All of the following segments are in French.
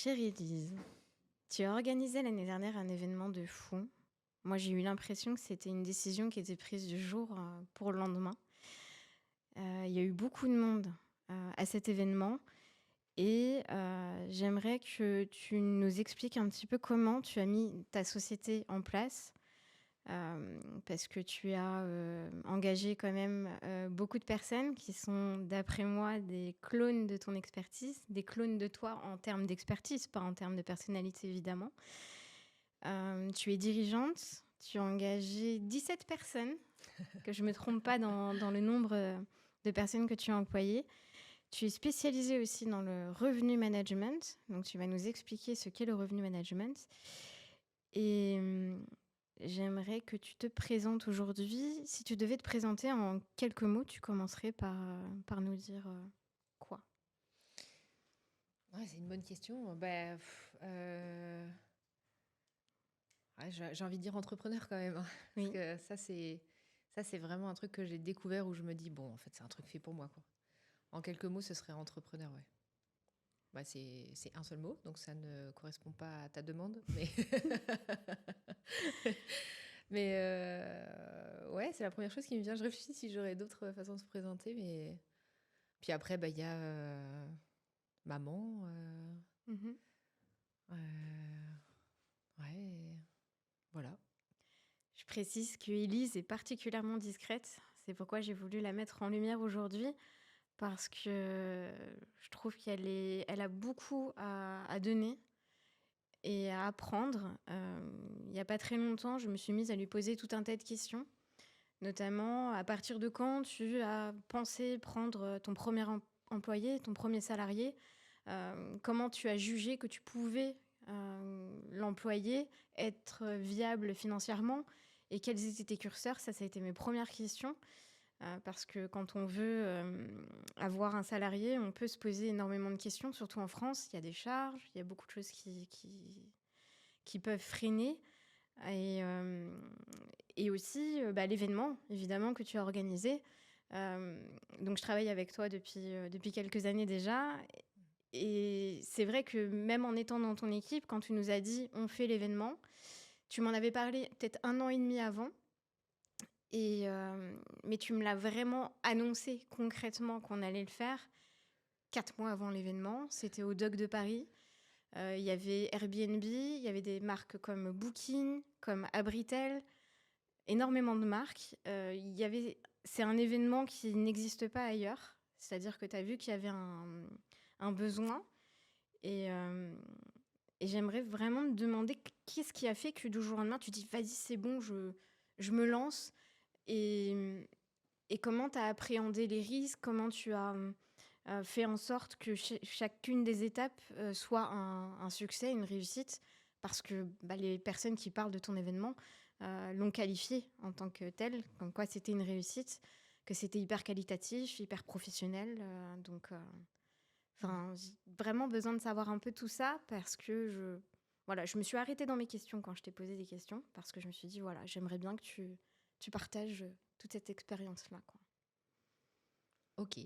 Ma chère Élise, tu as organisé l'année dernière un événement de fou. Moi, j'ai eu l'impression que c'était une décision qui était prise du jour pour le lendemain. Il y a eu beaucoup de monde à cet événement et j'aimerais que tu nous expliques un petit peu comment tu as mis ta société en place. Parce que tu as engagé quand même beaucoup de personnes qui sont, d'après moi, des clones de ton expertise, des clones de toi en termes d'expertise, pas en termes de personnalité évidemment. Tu es dirigeante, tu as engagé 17 personnes, que je ne me trompe pas dans le nombre de personnes que tu as employées. Tu es spécialisée aussi dans le revenu management, donc tu vas nous expliquer ce qu'est le revenu management. Et j'aimerais que tu te présentes aujourd'hui. Si tu devais te présenter en quelques mots, tu commencerais par nous dire quoi? Ouais, c'est une bonne question. Ouais, j'ai envie de dire entrepreneur quand même, hein. Parce Oui. que ça, c'est vraiment un truc que j'ai découvert où je me dis, bon, en fait, c'est un truc fait pour moi, quoi. En quelques mots, ce serait entrepreneur, ouais. Bah, c'est un seul mot, donc ça ne correspond pas à ta demande, mais ouais, c'est la première chose qui me vient. Je réfléchis si j'aurais d'autres façons de se présenter, mais puis après, bah, il y a maman, Mhm. euh, ouais, voilà. Je précise que Élise est particulièrement discrète. C'est pourquoi j'ai voulu la mettre en lumière aujourd'hui, parce que je trouve elle a beaucoup à donner et à apprendre. Il n'y a pas très longtemps, je me suis mise à lui poser tout un tas de questions. Notamment, à partir de quand tu as pensé prendre ton premier employé, ton premier salarié? Comment tu as jugé que tu pouvais l'employer, être viable financièrement? Et quels étaient tes curseurs? Ça a été mes premières questions. Parce que quand on veut avoir un salarié, on peut se poser énormément de questions, surtout en France. Il y a des charges, il y a beaucoup de choses qui peuvent freiner. Et, euh, et aussi l'événement, évidemment, que tu as organisé. Donc, je travaille avec toi depuis quelques années déjà. Et c'est vrai que même en étant dans ton équipe, quand tu nous as dit on fait l'événement, tu m'en avais parlé peut-être 1 an et demi avant. Mais tu me l'as vraiment annoncé concrètement qu'on allait le faire 4 mois avant l'événement. C'était au Dock de Paris. Il y avait Airbnb, il y avait des marques comme Booking, comme Abritel, énormément de marques. C'est un événement qui n'existe pas ailleurs. C'est-à-dire que tu as vu qu'il y avait un besoin. Et, euh, et j'aimerais vraiment te demander qu'est-ce qui a fait que du jour au lendemain, tu dis, vas-y, c'est bon, je me lance. Et, et comment tu as appréhendé les risques? Comment tu as fait en sorte que chacune des étapes soit un succès, une réussite? Parce que les personnes qui parlent de ton événement l'ont qualifié en tant que tel, comme quoi c'était une réussite, que c'était hyper qualitatif, hyper professionnel. J'ai vraiment besoin de savoir un peu tout ça parce que voilà, je me suis arrêtée dans mes questions quand je t'ai posé des questions parce que je me suis dit, voilà, j'aimerais bien que tu partages toute cette expérience-là, quoi. Ok,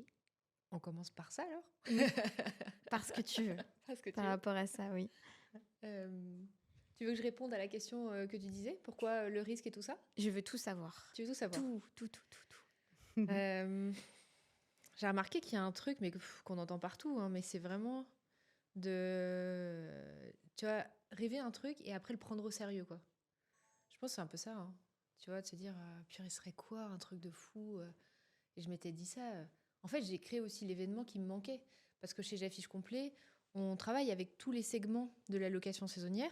on commence par ça alors. Oui, parce que tu veux, Parce que par tu veux. rapport à ça, oui. Euh, Tu veux que je réponde à la question que tu disais? Pourquoi le risque et tout ça? Je veux tout savoir. Tu veux tout savoir? Tout, tout, tout, tout, tout. Euh, j'ai remarqué qu'il y a un truc, mais qu'on entend partout, hein, mais c'est vraiment de, tu vois, rêver un truc et après le prendre au sérieux, quoi. Je pense que c'est un peu ça, hein. Tu vois, de se dire, purée, ce serait quoi un truc de fou? Et je m'étais dit ça. En fait, j'ai créé aussi l'événement qui me manquait. Parce que chez J'affiche complet, on travaille avec tous les segments de la location saisonnière.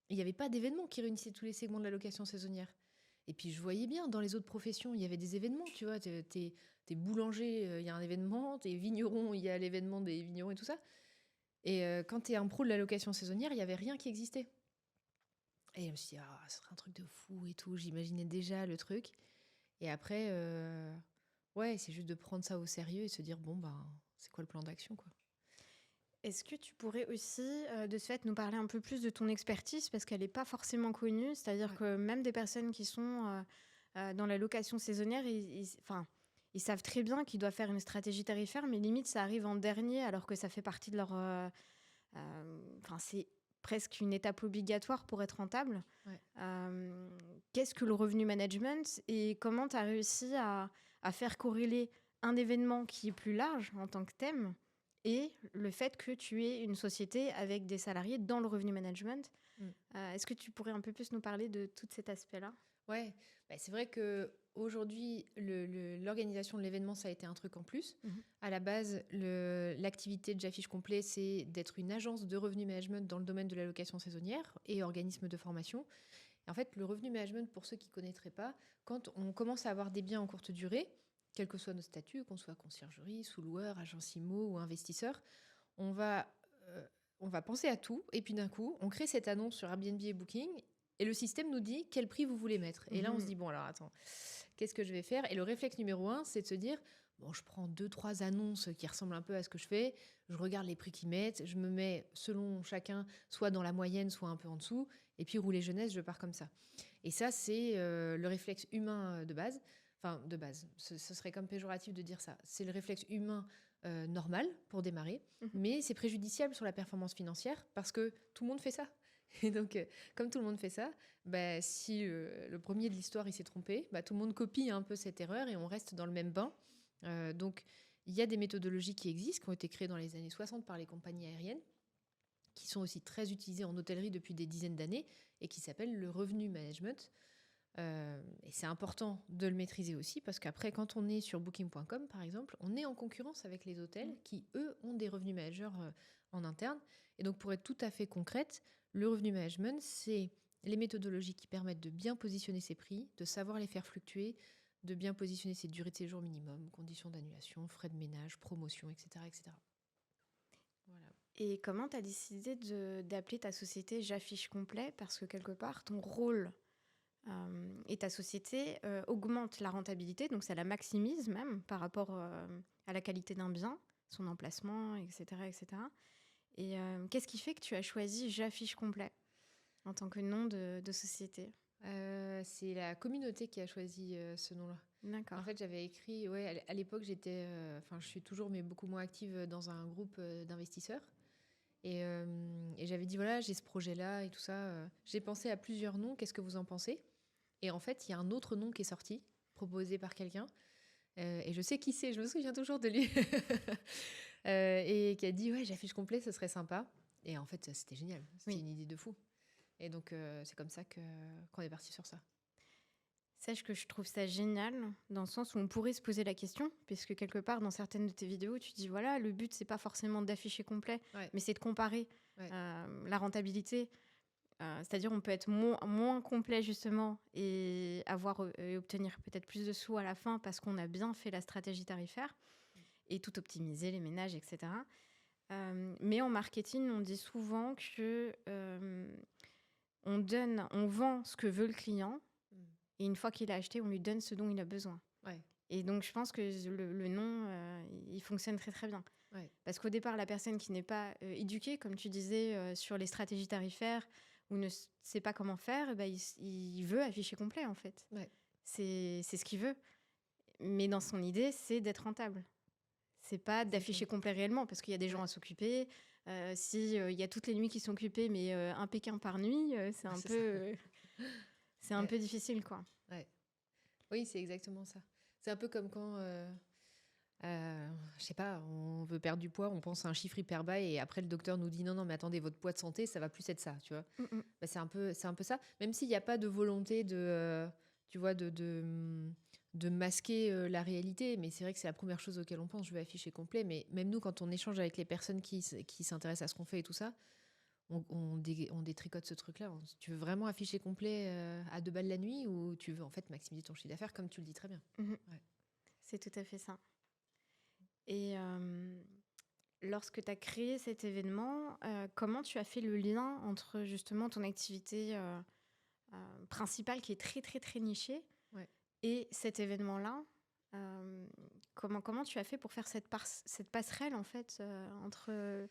Et il n'y avait pas d'événement qui réunissait tous les segments de la location saisonnière. Et puis je voyais bien, dans les autres professions, il y avait des événements, tu vois. T'es boulanger, il y a un événement. T'es vigneron, il y a l'événement des vignerons et tout ça. Et quand t'es un pro de la location saisonnière, il n'y avait rien qui existait. Et je me suis dit, ah, ce serait un truc de fou et tout. J'imaginais déjà le truc. Et après, ouais, c'est juste de prendre ça au sérieux et se dire, bon, ben, c'est quoi le plan d'action, quoi. Est-ce que tu pourrais aussi, de ce fait, nous parler un peu plus de ton expertise parce qu'elle n'est pas forcément connue. C'est-à-dire Ouais. que même des personnes qui sont dans la location saisonnière, ils savent très bien qu'ils doivent faire une stratégie tarifaire, mais limite, ça arrive en dernier alors que ça fait partie de Enfin, c'est presque une étape obligatoire pour être rentable. Ouais. Qu'est-ce que le revenu management et comment tu as réussi à faire corréler un événement qui est plus large en tant que thème et le fait que tu aies une société avec des salariés dans le revenu management? Mm. Est-ce que tu pourrais un peu plus nous parler de tout cet aspect-là? Ouais, c'est vrai que aujourd'hui, l'organisation de l'événement, ça a été un truc en plus. Mhm. À la base, l'activité de J'affiche complet, c'est d'être une agence de revenu management dans le domaine de la location saisonnière et organisme de formation. Et en fait, le revenu management, pour ceux qui ne connaîtraient pas, quand on commence à avoir des biens en courte durée, quel que soit notre statut, qu'on soit conciergerie, sous-loueur, agence IMO ou investisseur, on va, on va penser à tout. Et puis d'un coup, on crée cette annonce sur Airbnb et Booking. Et le système nous dit quel prix vous voulez mettre. Et là, on se dit, bon, alors attends, qu'est-ce que je vais faire? Et le réflexe numéro 1, c'est de se dire, bon, je prends 2-3 annonces qui ressemblent un peu à ce que je fais, je regarde les prix qu'ils mettent, je me mets selon chacun, soit dans la moyenne, soit un peu en dessous, et puis rouler jeunesse, je pars comme ça. Et ça, c'est le réflexe humain de base. Enfin, de base, ce serait comme péjoratif de dire ça. C'est le réflexe humain normal pour démarrer, mais c'est préjudiciable sur la performance financière parce que tout le monde fait ça. Et donc, comme tout le monde fait ça, si le premier de l'histoire il s'est trompé, tout le monde copie un peu cette erreur et on reste dans le même bain. Donc, il y a des méthodologies qui existent, qui ont été créées dans les années 60 par les compagnies aériennes, qui sont aussi très utilisées en hôtellerie depuis des dizaines d'années et qui s'appellent le revenu management. Et c'est important de le maîtriser aussi parce qu'après, quand on est sur Booking.com, par exemple, on est en concurrence avec les hôtels qui, eux, ont des revenus managers en interne. Et donc, pour être tout à fait concrète, le revenu management, c'est les méthodologies qui permettent de bien positionner ses prix, de savoir les faire fluctuer, de bien positionner ses durées de séjour minimum, conditions d'annulation, frais de ménage, promotion, etc. etc. Voilà. Et comment tu as décidé d'appeler ta société J'affiche complet? Parce que quelque part, ton rôle et ta société augmente la rentabilité, donc ça la maximise même par rapport à la qualité d'un bien, son emplacement, etc. etc. Et qu'est-ce qui fait que tu as choisi J'affiche complet en tant que nom de société? C'est la communauté qui a choisi ce nom-là. D'accord. En fait, j'avais écrit, à l'époque, j'étais, je suis toujours, mais beaucoup moins active dans un groupe d'investisseurs. Et j'avais dit, voilà, j'ai ce projet-là et tout ça. J'ai pensé à plusieurs noms, qu'est-ce que vous en pensez? Et en fait, il y a un autre nom qui est sorti, proposé par quelqu'un. Et je sais qui c'est, je me souviens toujours de lui. Et qui a dit, ouais, J'affiche complet, ce serait sympa. Et en fait, c'était génial. C'était une idée de fou. Et donc, c'est comme ça qu'on est parti sur ça. Sache que je trouve ça génial, dans le sens où on pourrait se poser la question, puisque quelque part, dans certaines de tes vidéos, tu dis, voilà, le but, c'est pas forcément d'afficher complet, mais c'est de comparer la rentabilité. C'est-à-dire, on peut être moins complet, justement, et obtenir peut-être plus de sous à la fin parce qu'on a bien fait la stratégie tarifaire et tout optimiser, les ménages, etc. Mais en marketing, on dit souvent que on vend ce que veut le client. Et une fois qu'il a acheté, on lui donne ce dont il a besoin. Ouais. Et donc, je pense que le nom, il fonctionne très, très bien. Ouais. Parce qu'au départ, la personne qui n'est pas éduquée, comme tu disais, sur les stratégies tarifaires ou ne sait pas comment faire, il veut afficher complet, en fait. Ouais. C'est ce qu'il veut. Mais dans son idée, c'est d'être rentable. C'est pas d'afficher complet réellement, parce qu'il y a des gens à s'occuper. Si il y a toutes les nuits qui sont occupées, mais un Pékin par nuit, c'est un peu... c'est un peu difficile, quoi. Ouais. Oui, c'est exactement ça. C'est un peu comme quand, je sais pas, on veut perdre du poids, on pense à un chiffre hyper bas et après le docteur nous dit non, mais attendez, votre poids de santé, ça va plus être ça, tu vois. C'est un peu ça. Même s'il n'y a pas de volonté tu vois, de masquer la réalité, mais c'est vrai que c'est la première chose auquel on pense. Je vais afficher complet, mais même nous, quand on échange avec les personnes qui s'intéressent à ce qu'on fait et tout ça, on détricote ce truc-là. Tu veux vraiment afficher complet à 2 balles la nuit ou tu veux en fait maximiser ton chiffre d'affaires comme tu le dis très bien. Ouais. C'est tout à fait ça. Et lorsque tu as créé cet événement, comment tu as fait le lien entre justement ton activité principale qui est très très très nichée et cet événement-là? Comment tu as fait pour faire cette passerelle en fait entre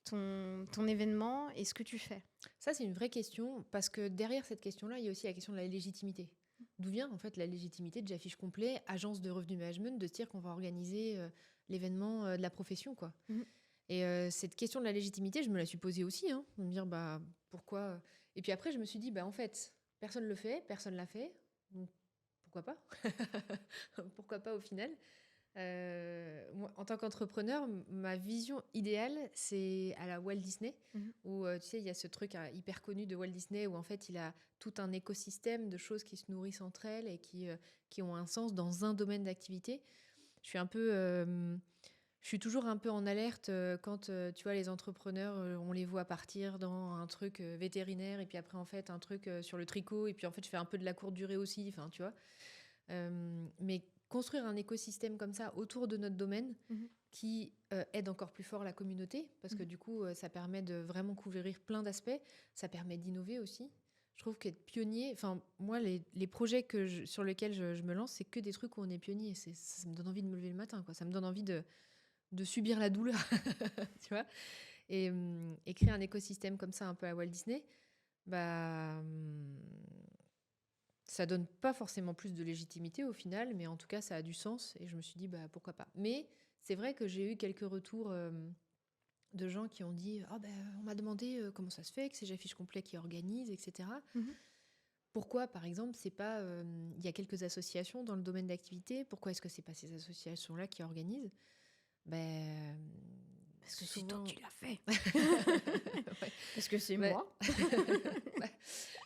ton événement et ce que tu fais? Ça, c'est une vraie question parce que derrière cette question-là, il y a aussi la question de la légitimité. D'où vient en fait la légitimité de J'affiche complet, agence de revenu management, de se dire qu'on va organiser l'événement de la profession, quoi. Et cette question de la légitimité, je me la suis posée aussi, hein, de me dire bah pourquoi. Et puis après, je me suis dit bah en fait, personne le fait, personne l'a fait, donc pourquoi pas. Pourquoi pas au final. Moi, en tant qu'entrepreneur, ma vision idéale, c'est à la Walt Disney, Mhm. où tu sais, il y a ce truc hyper connu de Walt Disney, où en fait, il a tout un écosystème de choses qui se nourrissent entre elles et qui ont un sens dans un domaine d'activité. Je suis un peu, je suis toujours un peu en alerte quand tu vois les entrepreneurs, on les voit partir dans un truc vétérinaire et puis après en fait un truc sur le tricot et puis en fait je fais un peu de la courte durée aussi, enfin tu vois. Mais construire un écosystème comme ça autour de notre domaine Mhm. qui aide encore plus fort la communauté, parce que Mhm. du coup, ça permet de vraiment couvrir plein d'aspects, ça permet d'innover aussi. Je trouve qu'être pionnier, enfin, moi, les projets sur lesquels je me lance, c'est que des trucs où on est pionnier. Ça me donne envie de me lever le matin, quoi. Ça me donne envie de subir la douleur, tu vois. Et créer un écosystème comme ça, un peu à Walt Disney, bah, ça donne pas forcément plus de légitimité au final, mais en tout cas, ça a du sens. Et je me suis dit, bah, pourquoi pas. Mais c'est vrai que j'ai eu quelques retours de gens qui ont dit, ah ben, on m'a demandé comment ça se fait que c'est J'affiche Complet qui organise, etc. Mhm. Pourquoi, par exemple, c'est pas. Il y a quelques associations dans le domaine d'activité. Pourquoi est-ce que c'est pas ces associations-là qui organisent? Ben, Parce que c'est toi souvent. qui l'as fait. Ouais. Parce que c'est Ouais. moi. Bah,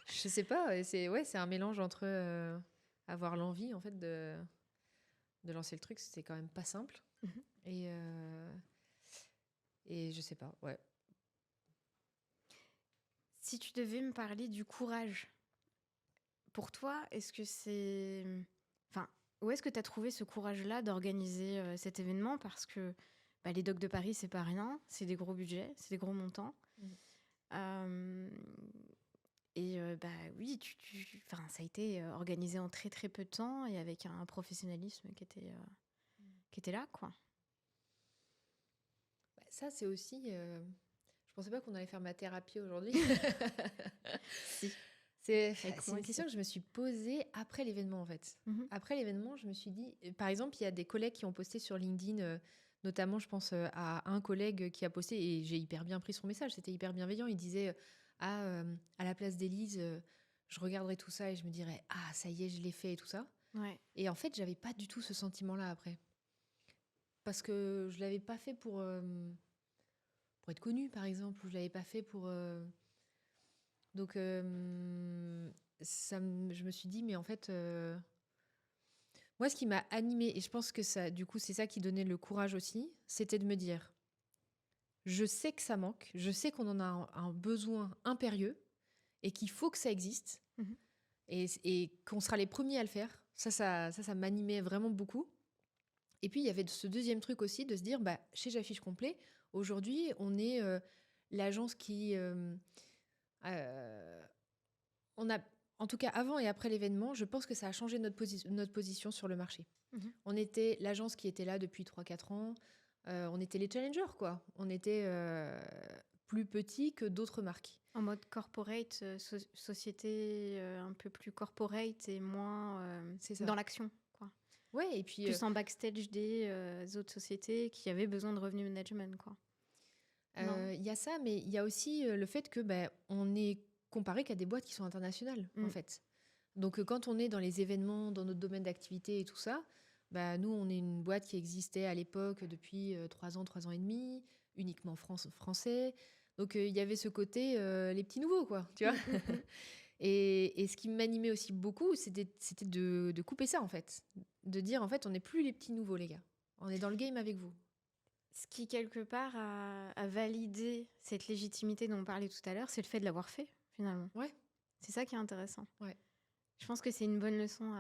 je sais pas. C'est un mélange entre avoir l'envie en fait de lancer le truc, c'est quand même pas simple. Mhm. Et je sais pas. Ouais. Si tu devais me parler du courage, pour toi, est-ce que c'est... Enfin, où est-ce que tu as trouvé ce courage-là d'organiser cet événement? Parce que bah, les Docs de Paris, c'est pas rien, c'est des gros budgets, c'est des gros montants. Mhm. Euh, et bah oui, enfin, ça a été organisé en très très peu de temps et avec un professionnalisme qui était là, quoi. Bah, ça, c'est aussi. Je pensais pas qu'on allait faire ma thérapie aujourd'hui. Si, avec C'est moi une aussi. question que je me suis posée après l'événement, en fait. Mhm. Après l'événement, je me suis dit, par exemple, il y a des collègues qui ont posté sur LinkedIn, notamment, je pense à un collègue qui a posté, et j'ai hyper bien pris son message, c'était hyper bienveillant. Il disait, à la place d'Élise, je regarderai tout ça et je me dirais, ah, ça y est, je l'ai fait et tout ça. Ouais. Et en fait, j'avais pas du tout ce sentiment-là après. Parce que je l'avais pas fait pour être connue, par exemple, ou je l'avais pas fait pour. Donc, je me suis dit, mais en fait, moi, ce qui m'a animée, et je pense que ça, du coup, c'est ça qui donnait le courage aussi, c'était de me dire, je sais que ça manque, je sais qu'on en a un besoin impérieux et qu'il faut que ça existe Mhm. et qu'on sera les premiers à le faire. Ça m'animait vraiment beaucoup. Et puis, il y avait ce deuxième truc aussi de se dire, bah, chez J'affiche Complet, aujourd'hui, on est l'agence qui. Euh, on a, en tout cas, avant et après l'événement, je pense que ça a changé notre position sur le marché. Mhm. On était l'agence qui était là depuis 3-4 ans. On était les challengers, quoi. On était plus petits que d'autres marques. En mode corporate, société un peu plus corporate et moins C'est ça. dans l'action, quoi. Ouais, et puis Plus en backstage des autres sociétés qui avaient besoin de revenu management, quoi. Non. il y a ça, mais il y a aussi le fait que on est comparé qu'à des boîtes qui sont internationales, en Mm. fait. Donc, quand on est dans les événements, dans notre domaine d'activité et tout ça, nous, on est une boîte qui existait à l'époque depuis 3 ans et demi, uniquement français. Donc, il y avait ce côté, les petits nouveaux, quoi, tu vois. Mm. Et ce qui m'animait aussi beaucoup, c'était de couper ça, en fait. De dire, en fait, on n'est plus les petits nouveaux, les gars. On est dans le game avec vous. Ce qui, quelque part, a validé cette légitimité dont on parlait tout à l'heure, c'est le fait de l'avoir fait, finalement. Ouais, C'est ça qui est intéressant. ouais, Je pense que c'est une bonne leçon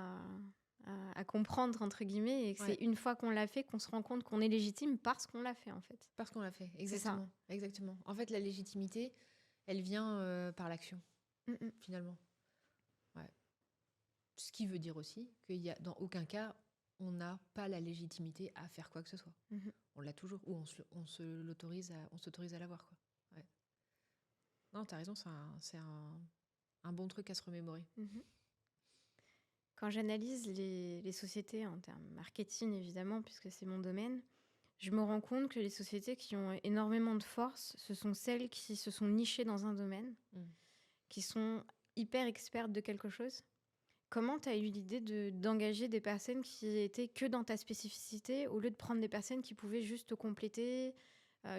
à comprendre, entre guillemets, et que c'est ouais. une fois qu'on l'a fait qu'on se rend compte qu'on est légitime parce qu'on l'a fait, en fait. Parce qu'on l'a fait, C'est ça. exactement. Exactement. En fait, la légitimité, elle vient par l'action, Mm. finalement. Ouais. Ce qui veut dire aussi qu'il y a, dans aucun cas, on n'a pas la légitimité à faire quoi que ce soit. Mhm. On l'a toujours, ou on s'autorise à l'avoir, quoi. Ouais. Non, t'as raison, c'est un bon truc à se remémorer. Mhm. Quand j'analyse les sociétés en termes marketing, évidemment, puisque c'est mon domaine, je me rends compte que les sociétés qui ont énormément de force, ce sont celles qui se sont nichées dans un domaine, Mm. qui sont hyper expertes de quelque chose. Comment tu as eu l'idée d'engager des personnes qui étaient que dans ta spécificité au lieu de prendre des personnes qui pouvaient juste te compléter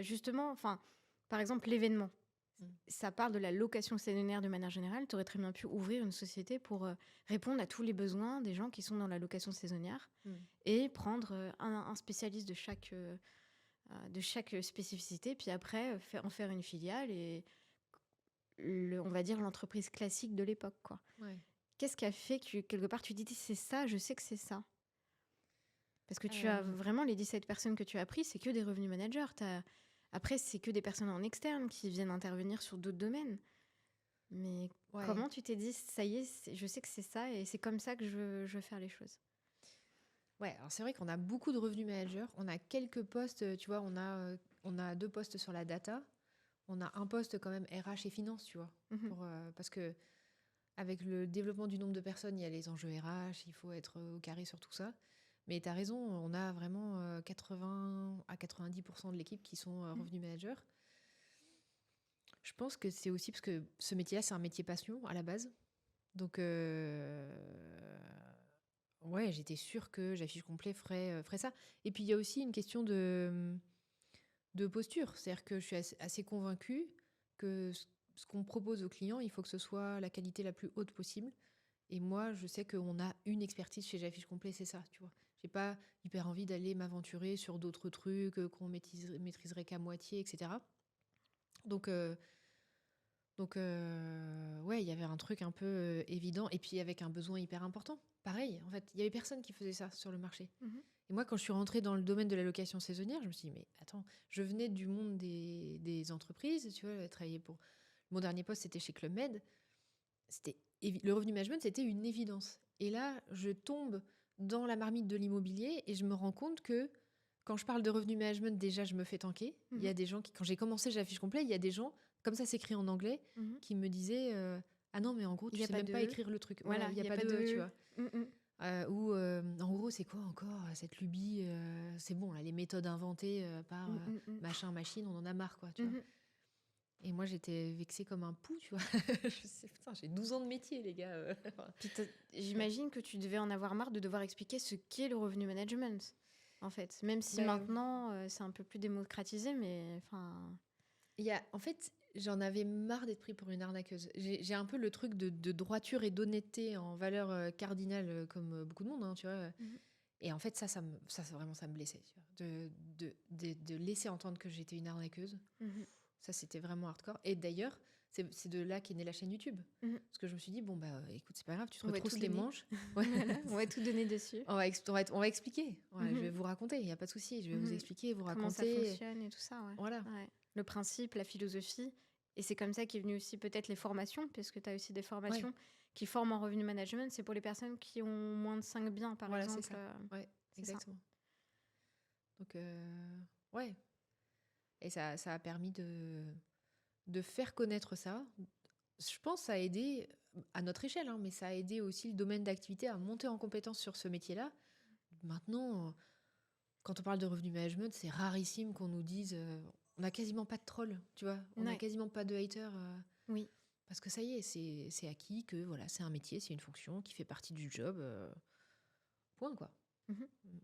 justement, enfin, par exemple, l'événement. Mm. Ça parle de la location saisonnière de manière générale. Tu aurais très bien pu ouvrir une société pour répondre à tous les besoins des gens qui sont dans la location saisonnière Mm. et prendre un spécialiste de chaque spécificité, puis après en faire une filiale et on va dire l'entreprise classique de l'époque, quoi. Ouais. Qu'est-ce qui a fait que quelque part tu dis c'est ça, je sais que c'est ça? Parce que tu as Euh, vraiment les 17 personnes que tu as pris, c'est que des revenus managers. Après, c'est que des personnes en externe qui viennent intervenir sur d'autres domaines. Mais ouais. comment tu t'es dit, ça y est, je sais que c'est ça et c'est comme ça que je veux faire les choses? Ouais, alors c'est vrai qu'on a beaucoup de revenus managers. On a quelques postes, tu vois, on a 2 postes sur la data. On a un poste quand même RH et finance, tu vois. Mhm. Parce que avec le développement du nombre de personnes, il y a les enjeux RH, il faut être au carré sur tout ça. Mais tu as raison, on a vraiment 80 à 90% de l'équipe qui sont revenus managers. Je pense que c'est aussi parce que ce métier-là, c'est un métier passion à la base. Donc, ouais, j'étais sûre que J'affiche complet ferait ça. Et puis, il y a aussi une question de posture. C'est-à-dire que je suis assez convaincue que ce qu'on propose aux clients, il faut que ce soit la qualité la plus haute possible. Et moi, je sais qu'on a une expertise chez J'affiche complet, c'est ça, tu vois. J'ai pas hyper envie d'aller m'aventurer sur d'autres trucs qu'on maîtriserait qu'à moitié, etc. Donc, ouais, il y avait un truc un peu évident. Et puis, avec un besoin hyper important. Pareil, en fait, il y avait personne qui faisait ça sur le marché. Mhm. Et moi, quand je suis rentrée dans le domaine de la location saisonnière, je me suis dit, mais attends, je venais du monde des entreprises, tu vois, travailler pour... Mon dernier poste, c'était chez Club Med. Le revenu management, c'était une évidence. Et là, je tombe dans la marmite de l'immobilier et je me rends compte que quand je parle de revenu management, déjà, je me fais tanker. Il y a Mhm. des gens qui, quand j'ai commencé J'affiche complet, il y a des gens, comme ça s'écrit en anglais, Mhm. qui me disaient ah non, mais en gros, Il tu n'y a sais pas même de pas E. écrire le truc. Voilà, Voilà, il il n'y a n'y a pas pas de de E, tu E. vois. Mhm. Ou en gros, c'est quoi encore cette lubie c'est bon, là, les méthodes inventées par Mhm. Mhm. machin, machine, on en a marre, quoi, tu vois. Mhm. Et moi, j'étais vexée comme un pou, tu vois. Je sais, putain, j'ai 12 ans de métier, les gars. Puis j'imagine que tu devais en avoir marre de devoir expliquer ce qu'est le revenu management, en fait. Même si Ben, maintenant, c'est un peu plus démocratisé, mais enfin... en fait, j'en avais marre d'être pris pour une arnaqueuse. J'ai un peu le truc de droiture et d'honnêteté en valeur cardinale, comme beaucoup de monde, hein, tu vois. Mhm. Et en fait, vraiment, ça me blessait. Tu vois. De laisser entendre que j'étais une arnaqueuse, Mhm. ça, c'était vraiment hardcore. Et d'ailleurs, c'est de là qu'est née la chaîne YouTube. Mhm. Parce que je me suis dit, bon, bah écoute, c'est pas grave, tu te On va tout retrousses les donner. manches. Ouais. Voilà, on va tout donner dessus. On va expliquer. Ouais, je vais Mhm. vous raconter, il n'y a pas de souci. Je vais vous Mhm. expliquer, vous Comment ça raconter. fonctionne et tout ça, ouais. Voilà. Ouais. Le principe, la philosophie. Et c'est comme ça qu'est venu aussi peut-être les formations, puisque tu as aussi des Ouais, formations qui forment en revenu management. C'est pour les personnes qui ont moins de 5 biens, par voilà, c'est exemple. ça. Ouais, C'est ça. exactement. Donc, ouais. Et ça a permis de faire connaître ça. Je pense que ça a aidé, à notre échelle, hein, mais ça a aidé aussi le domaine d'activité à monter en compétence sur ce métier-là. Maintenant, quand on parle de revenu management, c'est rarissime qu'on nous dise on n'a quasiment pas de trolls, tu vois, on n'a Ouais. quasiment pas de haters. Oui. Parce que ça y est, c'est acquis que voilà, c'est un métier, c'est une fonction qui fait partie du job. Point, quoi. Mhm. Mm.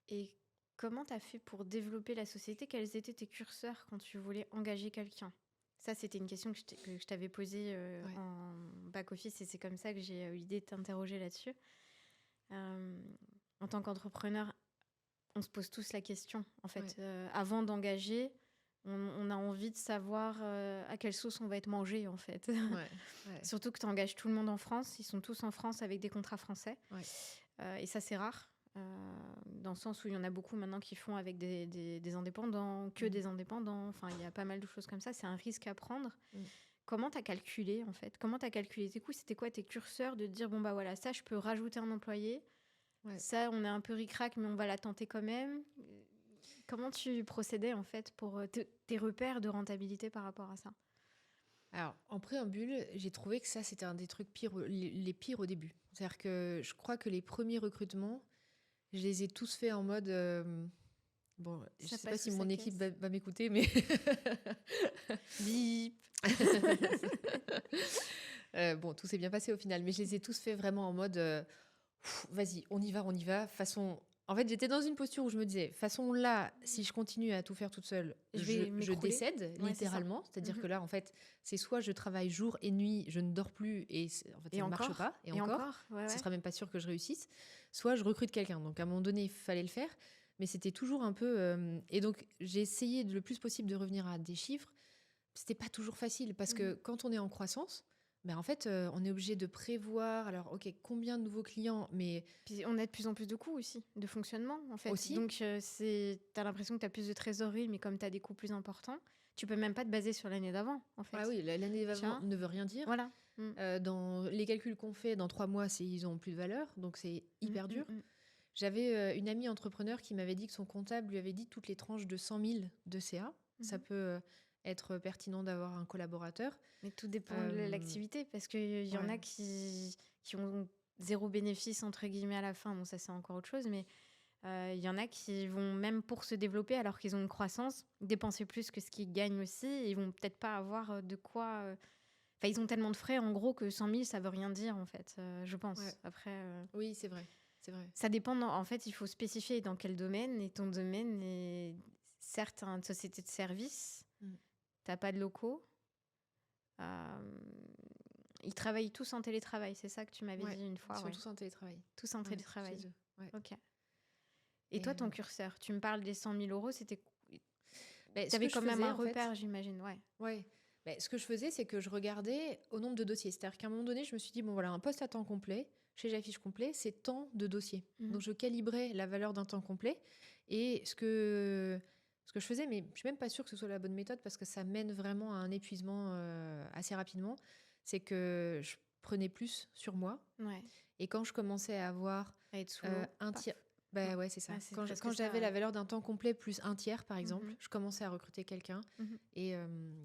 Et comment tu as fait pour développer la société? Quels étaient tes curseurs quand tu voulais engager quelqu'un? Ça, c'était une question que je t'avais posée Ouais. en back-office et c'est comme ça que j'ai eu l'idée de t'interroger là-dessus. Euh, En tant qu'entrepreneur, on se pose tous la question, en fait. Ouais. Avant d'engager, on a envie de savoir à quelle sauce on va être mangé, en fait. Ouais. Ouais. Surtout que tu engages tout le monde en France. Ils sont tous en France avec des contrats français. Ouais. Et ça, c'est rare. Dans le sens où il y en a beaucoup maintenant qui font avec des indépendants, que Mhm. des indépendants. Enfin, il y a pas mal de choses comme ça. C'est un risque à prendre. Mm. Comment tu as calculé, en fait? Comment tu as calculé tes coûts? C'était quoi tes curseurs de dire, bon, bah voilà, ça, je peux rajouter un employé. Ouais. Ça, on est un peu ric-rac, mais on va la tenter quand même. Comment tu procédais, en fait, pour tes repères de rentabilité par rapport à ça? Alors, en préambule, j'ai trouvé que ça, c'était un des trucs pires, les pires au début. C'est-à-dire que je crois que les premiers recrutements, je les ai tous faits en mode Bon, je Ça sais pas passe si ou mon ça équipe casse. va m'écouter, mais Bip. bon, tout s'est bien passé au final. Mais je les ai tous fait vraiment en mode vas-y, on y va, on y va. Façon. En fait, j'étais dans une posture où je me disais, façon là, si je continue à tout faire toute seule, Je vais je m'écrouler. décède Ouais, c'est ça. littéralement. C'est-à-dire que Mhm. là, en fait, c'est soit je travaille jour et nuit, je ne dors plus et en fait, ça Et ne marche encore. pas. Et Et encore, encore. Ouais, ce ouais. sera même pas sûr que je réussisse. Soit je recrute quelqu'un. Donc à un moment donné, il fallait le faire. Mais c'était toujours un peu. Et donc, j'ai essayé le plus possible de revenir à des chiffres. C'était pas toujours facile parce Mhm. que quand on est en croissance, ben en fait, on est obligé de prévoir. Alors, ok, combien de nouveaux clients, mais Puis on a de plus en plus de coûts aussi, de fonctionnement en fait. aussi, Donc t'as l'impression que tu as plus de trésorerie, mais comme tu as des coûts plus importants, tu peux même pas te baser sur l'année d'avant en ah fait. oui, l'année Tu d'avant vois. ne veut rien dire. Voilà. Mm. Dans les calculs qu'on fait, dans 3 mois, ils ont plus de valeur, donc c'est Mm, hyper mm, dur. mm. J'avais une amie entrepreneur qui m'avait dit que son comptable lui avait dit toutes les tranches de 100 000 de CA. Ça Mhm. peut être pertinent d'avoir un collaborateur. Mais tout dépend de Euh, l'activité parce qu'il y en ouais, a qui ont zéro bénéfice entre guillemets à la fin. Bon, ça c'est encore autre chose, mais il y en a qui vont même pour se développer alors qu'ils ont une croissance, dépenser plus que ce qu'ils gagnent aussi. Et ils vont peut-être pas avoir de quoi. Enfin, ils ont tellement de frais en gros que 100 000 ça veut rien dire en fait, je ouais. pense. Après. Oui, c'est vrai. C'est vrai. Ça dépend, en fait, il faut spécifier dans quel domaine. Et ton domaine est certes une société de service, Mm. t'as pas de locaux. Euh, Ils travaillent tous en télétravail, c'est ça que tu m'avais Ouais, dit une ils fois, sont ouais. tous en télétravail. Tous en Ouais, télétravail. chez eux. Ouais. Ok. Et Et toi, ton curseur, tu me parles des 100 000 euros, c'était. ben, ce que T'avais je quand même faisais, un en fait, repère, j'imagine, ouais. ouais. Ben, ce que je faisais, c'est que je regardais au nombre de dossiers. C'est-à-dire qu'à un moment donné, je me suis dit, bon voilà, un poste à temps complet, chez J'affiche complet, c'est tant de dossiers. Mhm. Donc je calibrais la valeur d'un temps complet. Et ce que je faisais, mais je suis même pas sûre que ce soit la bonne méthode parce que ça mène vraiment à un épuisement assez rapidement, c'est que je prenais plus sur moi. Ouais. Et quand je commençais à avoir À être sous l'eau, un paf. tiers, bah Non. ouais, c'est ça. Ah, c'est Quand presque quand ça, j'avais la ouais. valeur d'un temps complet plus un tiers, par exemple, Mhm. je commençais à recruter quelqu'un. Mhm. Et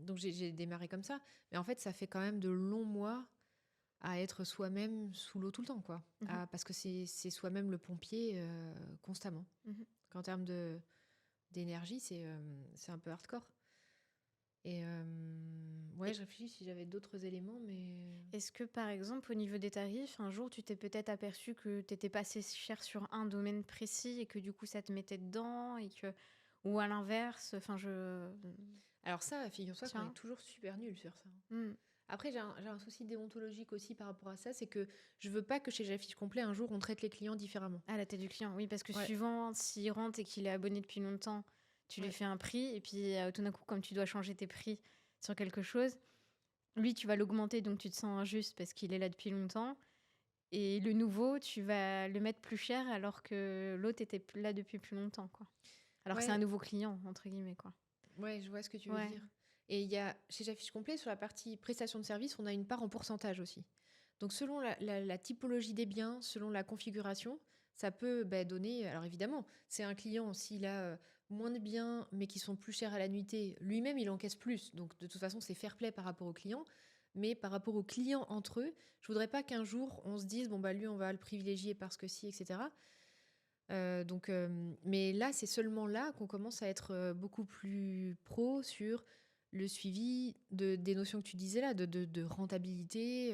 donc j'ai démarré comme ça. Mais en fait, ça fait quand même de longs mois à être soi-même sous l'eau tout le temps, quoi. Mhm. Parce que c'est soi-même le pompier constamment. Mhm. En termes d'énergie, c'est un peu hardcore. Et ouais, Et je réfléchis si j'avais d'autres éléments, mais est-ce que, par exemple, au niveau des tarifs, un jour, tu t'es peut-être aperçu que tu n'étais pas assez cher sur un domaine précis et que du coup, ça te mettait dedans et que... Ou à l'inverse, enfin, alors ça, figure-toi qu'on est Tiens. toujours super nul sur ça. Hmm. Après, j'ai un souci déontologique aussi par rapport à ça, c'est que je veux pas que chez J'affiche complet, un jour, on traite les clients différemment. À la tête du client, oui, parce que Ouais, suivant s'il rentre et qu'il est abonné depuis longtemps, tu lui ouais, fais un prix et puis tout d'un coup, comme tu dois changer tes prix sur quelque chose, lui, tu vas l'augmenter donc tu te sens injuste parce qu'il est là depuis longtemps. Et le nouveau, tu vas le mettre plus cher alors que l'autre était là depuis plus longtemps, quoi. Alors que c'est un ouais, nouveau client, entre guillemets, quoi. ouais, je vois ce que tu veux Ouais. dire. Et il y a, chez J'affiche complet, sur la partie prestation de service, on a une part en pourcentage aussi. Donc, selon la typologie des biens, selon la configuration, ça peut donner. Alors, évidemment, c'est un client, s'il a moins de biens, mais qui sont plus chers à la nuitée, lui-même, il encaisse plus. Donc, de toute façon, c'est fair play par rapport au client. Mais par rapport aux clients entre eux, je voudrais pas qu'un jour, on se dise, bon, bah, lui, on va le privilégier parce que si, etc. Mais là, c'est seulement là qu'on commence à être beaucoup plus pro sur le suivi des notions que tu disais là, de rentabilité,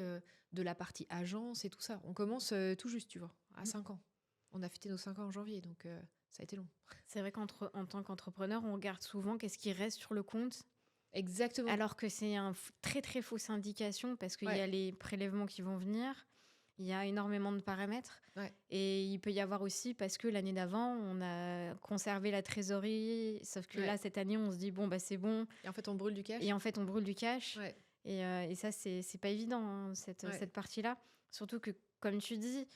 de la partie agence et tout ça. On commence tout juste, tu vois, à Mm. 5 ans. On a fêté nos 5 ans en janvier, donc ça a été long. C'est vrai qu'en tant qu'entrepreneur, on regarde souvent qu'est-ce qui reste sur le compte, Exactement. alors que c'est un très très fausse indication parce qu'il y Ouais, a les prélèvements qui vont venir, il y a énormément de paramètres. ouais, Et il peut y avoir aussi parce que l'année d'avant, on a conservé la trésorerie, sauf que ouais. là, cette année, on se dit, bon, bah c'est bon. Et en fait, on brûle du Et cash. en fait, on brûle du cash. Ouais, Et ça, c'est pas évident, hein, ouais, cette partie-là. Surtout que, comme tu dis,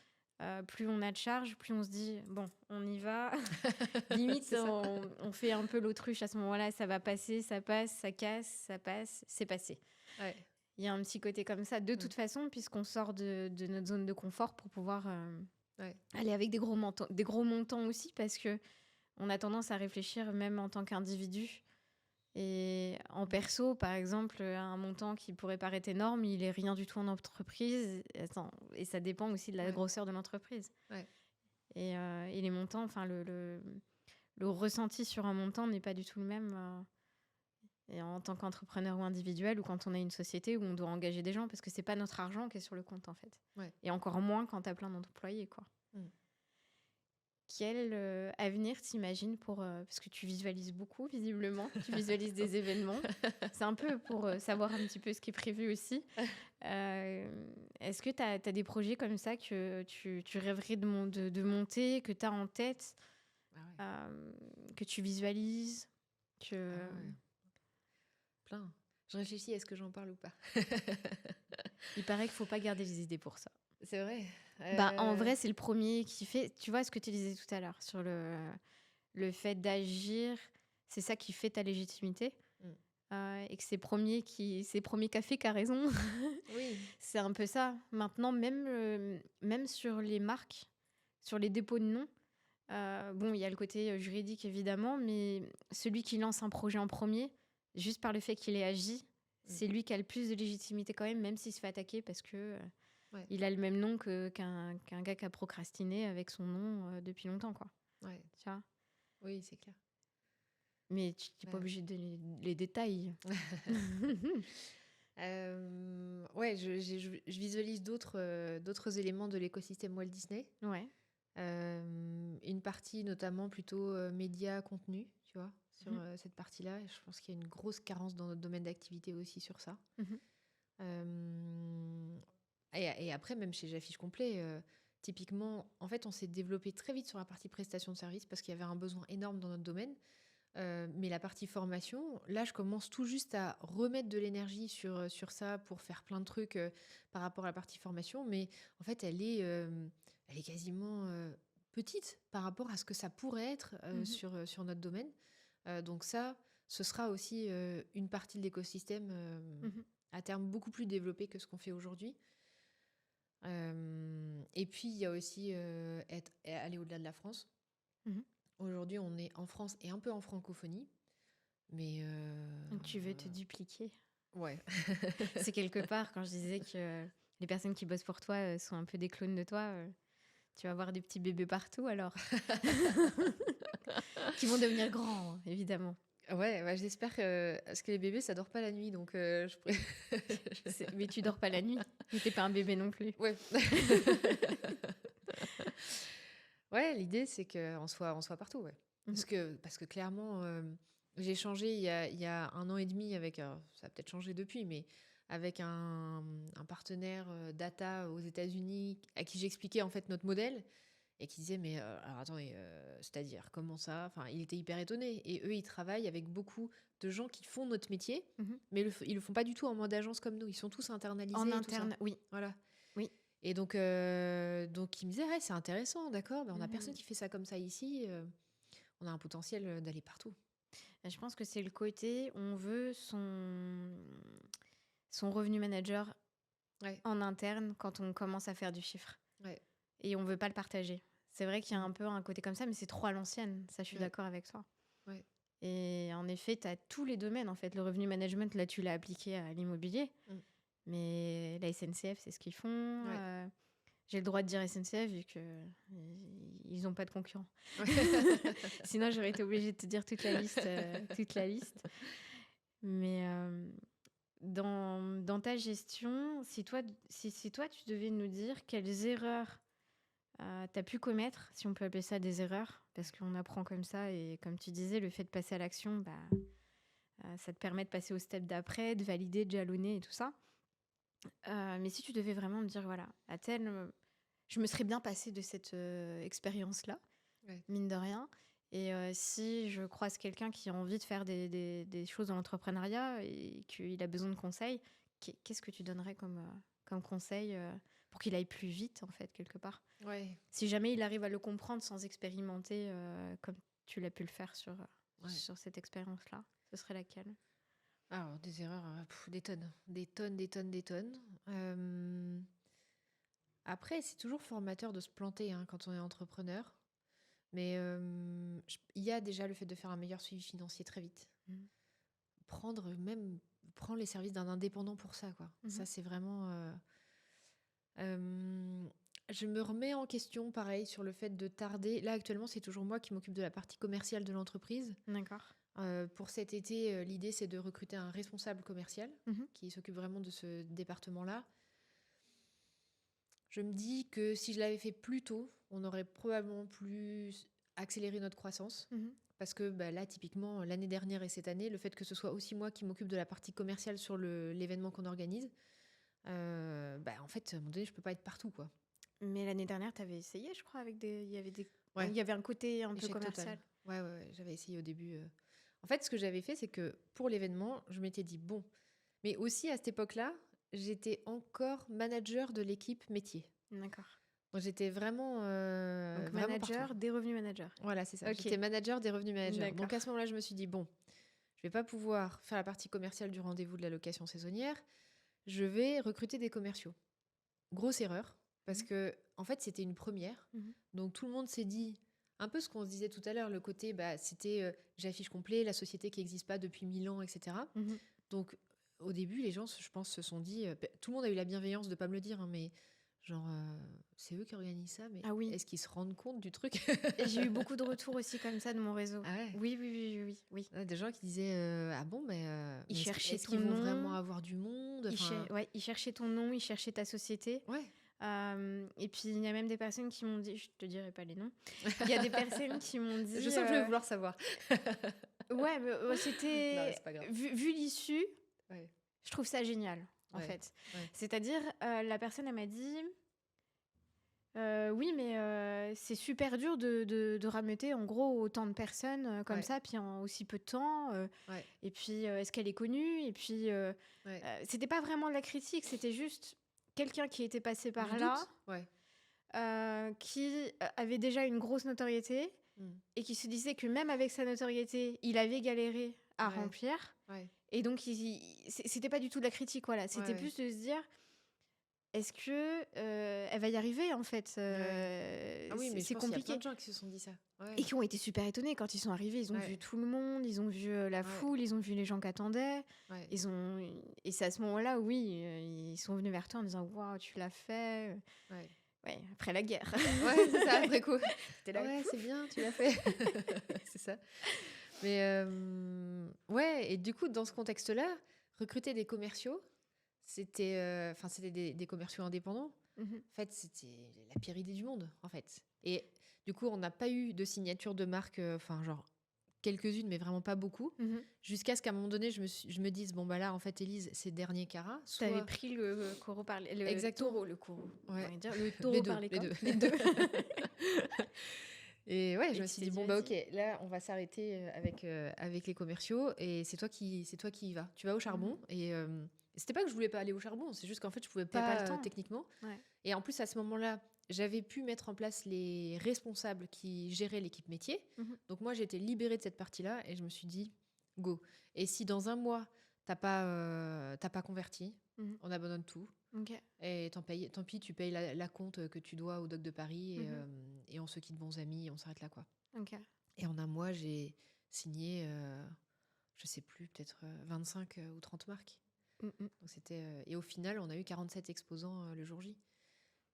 plus on a de charges, plus on se dit, bon, on y va. Limite, c'est ça. on fait un peu l'autruche à ce moment-là. Ça va passer, ça passe, ça casse, ça passe, c'est passé. Ouais, Il y a un petit côté comme ça, de mm, toute façon, puisqu'on sort de notre zone de confort pour pouvoir ouais, aller avec des gros montants aussi, parce que on a tendance à réfléchir même en tant qu'individu. Et en perso, par exemple, un montant qui pourrait paraître énorme, il est rien du tout en entreprise. Attends, et ça dépend aussi de la ouais, grosseur de l'entreprise. ouais. Et les montants, enfin, le ressenti sur un montant n'est pas du tout le même et en tant qu'entrepreneur ou individuel ou quand on a une société où on doit engager des gens parce que c'est pas notre argent qui est sur le compte en fait. Ouais. Et encore moins quand tu as plein d'employés quoi. Quel avenir t'imagines pour... parce que tu visualises beaucoup, visiblement. Tu visualises des événements. C'est un peu pour savoir un petit peu ce qui est prévu aussi. Est-ce que tu as des projets comme ça que tu rêverais de monter, que tu as en tête, que tu visualises Plein. Je réfléchis, est-ce que j'en parle ou pas? Il paraît qu'il ne faut pas garder les idées pour ça. C'est vrai. En vrai, c'est le premier qui fait... Tu vois ce que tu disais tout à l'heure sur le fait d'agir, c'est ça qui fait ta légitimité. Et que c'est premier qui a fait qui a raison. Oui. C'est un peu ça. Maintenant, même sur les marques, sur les dépôts de noms, bon, il y a le côté juridique évidemment, mais celui qui lance un projet en premier, juste par le fait qu'il ait agi, c'est lui qui a le plus de légitimité quand même s'il se fait attaquer parce que il a le même nom qu'un gars qui a procrastiné avec son nom depuis longtemps, quoi. Ouais. Tu vois? Oui, c'est clair. Mais tu n'es pas obligé de donner les détails. Ouais, je visualise d'autres éléments de l'écosystème Walt Disney. Ouais. Une partie notamment plutôt média, contenu, tu vois, sur cette partie-là. Je pense qu'il y a une grosse carence dans notre domaine d'activité aussi sur ça. Et après, même chez J'affiche complet, typiquement, en fait, on s'est développé très vite sur la partie prestation de service parce qu'il y avait un besoin énorme dans notre domaine. Mais la partie formation, là, je commence tout juste à remettre de l'énergie sur ça pour faire plein de trucs par rapport à la partie formation. Mais en fait, elle est quasiment petite par rapport à ce que ça pourrait être sur notre domaine. Donc ça, ce sera aussi une partie de l'écosystème à terme beaucoup plus développée que ce qu'on fait aujourd'hui. Et puis, il y a aussi aller au-delà de la France. Aujourd'hui, on est en France et un peu en francophonie. Mais Donc, tu veux te dupliquer. Ouais. C'est quelque part, quand je disais que les personnes qui bossent pour toi sont un peu des clones de toi, tu vas avoir des petits bébés partout alors. Qui vont devenir grands, évidemment. Ouais, bah, j'espère parce que les bébés, ça dort pas la nuit, donc Mais tu dors pas la nuit. Mais t'es pas un bébé non plus. Ouais. Ouais, l'idée c'est qu'on soit partout, ouais. Parce que clairement, j'ai changé il y a 1 an et demi avec, ça a peut-être changé depuis, mais avec un partenaire data aux États-Unis à qui j'expliquais en fait notre modèle. Et qui disait, mais alors attendez, c'est-à-dire, comment ça? Enfin, il était hyper étonné. Et eux, ils travaillent avec beaucoup de gens qui font notre métier, mais ils le font pas du tout en mode agence comme nous. Ils sont tous internalisés. En interne, oui. Voilà. Oui. Et donc ils me disaient, ouais, c'est intéressant, d'accord, mais on n'a personne qui fait ça comme ça ici. On a un potentiel d'aller partout. Je pense que c'est le côté, on veut son revenu manager en interne quand on commence à faire du chiffre. Ouais. Et on veut pas le partager. C'est vrai qu'il y a un peu un côté comme ça, mais c'est trop à l'ancienne. Ça, je suis d'accord avec toi. Ouais. Et en effet, tu as tous les domaines. En fait, le revenu management, là, tu l'as appliqué à l'immobilier. Mais la SNCF, c'est ce qu'ils font. Ouais. J'ai le droit de dire SNCF vu qu'ils n'ont pas de concurrents. Sinon, j'aurais été obligée de te dire toute la liste. Mais dans ta gestion, si toi, tu devais nous dire quelles erreurs tu as pu commettre, si on peut appeler ça des erreurs, parce qu'on apprend comme ça, et comme tu disais, le fait de passer à l'action, ça te permet de passer au step d'après, de valider, de jalonner et tout ça. Mais si tu devais vraiment me dire, voilà, à tel, je me serais bien passée de cette expérience-là, mine de rien, et si je croise quelqu'un qui a envie de faire des choses dans l'entrepreneuriat et qu'il a besoin de conseils, qu'est-ce que tu donnerais comme conseil pour qu'il aille plus vite, en fait, quelque part. Si jamais il arrive à le comprendre sans expérimenter comme tu l'as pu le faire sur cette expérience-là, ce serait laquelle? Alors, des erreurs, des tonnes. Après, c'est toujours formateur de se planter quand on est entrepreneur. Mais il y a déjà le fait de faire un meilleur suivi financier très vite. Prendre les services d'un indépendant pour ça, quoi. Ça, c'est vraiment... Je me remets en question, pareil, sur le fait de tarder. Là, actuellement, c'est toujours moi qui m'occupe de la partie commerciale de l'entreprise. D'accord. Pour cet été, l'idée, c'est de recruter un responsable commercial Mhm. qui s'occupe vraiment de ce département-là. Je me dis que si je l'avais fait plus tôt, on aurait probablement plus accéléré notre croissance. Mhm. Parce que là, typiquement, l'année dernière et cette année, le fait que ce soit aussi moi qui m'occupe de la partie commerciale sur l'événement qu'on organise, en fait, à un moment donné, je peux pas être partout, quoi. Mais l'année dernière, tu avais essayé, je crois, avec des. Ouais, Il y avait un côté un peu échec total. commercial. Ouais, j'avais essayé au début. En fait, ce que j'avais fait, c'est que pour l'événement, je m'étais dit, bon, mais aussi à cette époque-là, j'étais encore manager de l'équipe métier. D'accord. Donc j'étais vraiment, Donc, vraiment partout. manager, des revenus managers. Voilà, c'est ça. Ok. J'étais manager des revenus managers. D'accord. Donc à ce moment-là, je me suis dit, bon, je vais pas pouvoir faire la partie commerciale du rendez-vous de la location saisonnière. Je vais recruter des commerciaux. Grosse erreur, parce que en fait, c'était une première. Mhm. Donc tout le monde s'est dit un peu ce qu'on se disait tout à l'heure, le côté, c'était j'affiche complet, la société qui n'existe pas depuis 1000 ans, etc. Mhm. Donc au début, les gens, je pense, se sont dit, tout le monde a eu la bienveillance de pas me le dire, hein, mais genre, c'est eux qui organisent ça, mais Ah oui. est-ce qu'ils se rendent compte du truc? Et j'ai eu beaucoup de retours aussi comme ça de mon réseau. Ah ouais. Oui. Des gens qui disaient ah bon, mais Ils est-ce cherchaient est-ce ton qu'ils vont nom. vraiment avoir du monde? Enfin, Ils cherchaient ton nom, ils cherchaient ta société. ouais. Et puis, il y a même des personnes qui m'ont dit, je te dirai pas les noms, il y a des personnes qui m'ont dit... Je sens que je vais vouloir savoir. Ouais, mais Non, c'était... mais c'est pas grave. Vu l'issue, Ouais. je trouve ça génial, en Ouais, fait. ouais. C'est-à-dire, la personne, elle m'a dit... oui, mais c'est super dur de rameuter en gros autant de personnes comme Ouais. ça, puis en aussi peu de temps. Ouais. Et puis, est-ce qu'elle est connue? Et puis, Ouais. c'était pas vraiment de la critique, c'était juste quelqu'un qui était passé par Du là, doute. Ouais. qui avait déjà une grosse notoriété Mm. et qui se disait que même avec sa notoriété, il avait galéré à Ouais. remplir. Ouais. Et donc, c'était pas du tout de la critique, voilà. C'était Ouais. plus de se dire, est-ce que elle va y arriver, en fait? Ah oui, mais je C'est pense qu'il y a plein compliqué. de gens qui se sont dit ça. Ouais. Et qui ont été super étonnés quand ils sont arrivés. Ils ont Ouais. vu tout le monde, ils ont vu la Ouais. foule, ils ont vu les gens qui attendaient. Ouais. Et c'est à ce moment-là, oui, ils sont venus vers toi en disant, waouh, tu l'as fait. Ouais. Ouais, après la guerre. Ouais, c'est ça, après coup. T'es là, Ouais, pouf. c'est bien, tu l'as fait. C'est ça. Mais ouais, et du coup, dans ce contexte-là, recruter des commerciaux, c'était des commerciaux indépendants. Mhm. En fait, c'était la pire idée du monde, en fait. Et du coup, on n'a pas eu de signature de marque, genre quelques-unes, mais vraiment pas beaucoup. Mhm. Jusqu'à ce qu'à un moment donné, je me dise, bon, là, en fait, Élise, c'est dernier carat. T'avais pris le taureau par le Exactement. taureau, le taureau. Ouais. J'ai envie de dire, le taureau Les deux, par les les cornes. deux. Les deux. Et ouais, Et je me tu suis t'es dit, bon, dit, ok, là, on va s'arrêter avec les commerciaux et c'est toi qui y vas. Tu vas au charbon. Et c'était pas que je voulais pas aller au charbon, c'est juste qu'en fait, je pouvais T'avais pas, pas le temps. techniquement. Ouais. Et en plus, à ce moment-là, j'avais pu mettre en place les responsables qui géraient l'équipe métier. Mhm. Donc moi, j'ai été libérée de cette partie-là et je me suis dit, go. Et si dans un mois, t'as pas converti, Mhm. on abandonne tout. Ok. Et tant pis, tu payes la compte que tu dois au doc de Paris et on se quitte bons amis et on s'arrête là, quoi. Ok. Et en un mois, j'ai signé, je sais plus, peut-être 25 ou 30 marques. Mhm. Donc et au final, on a eu 47 exposants le jour J.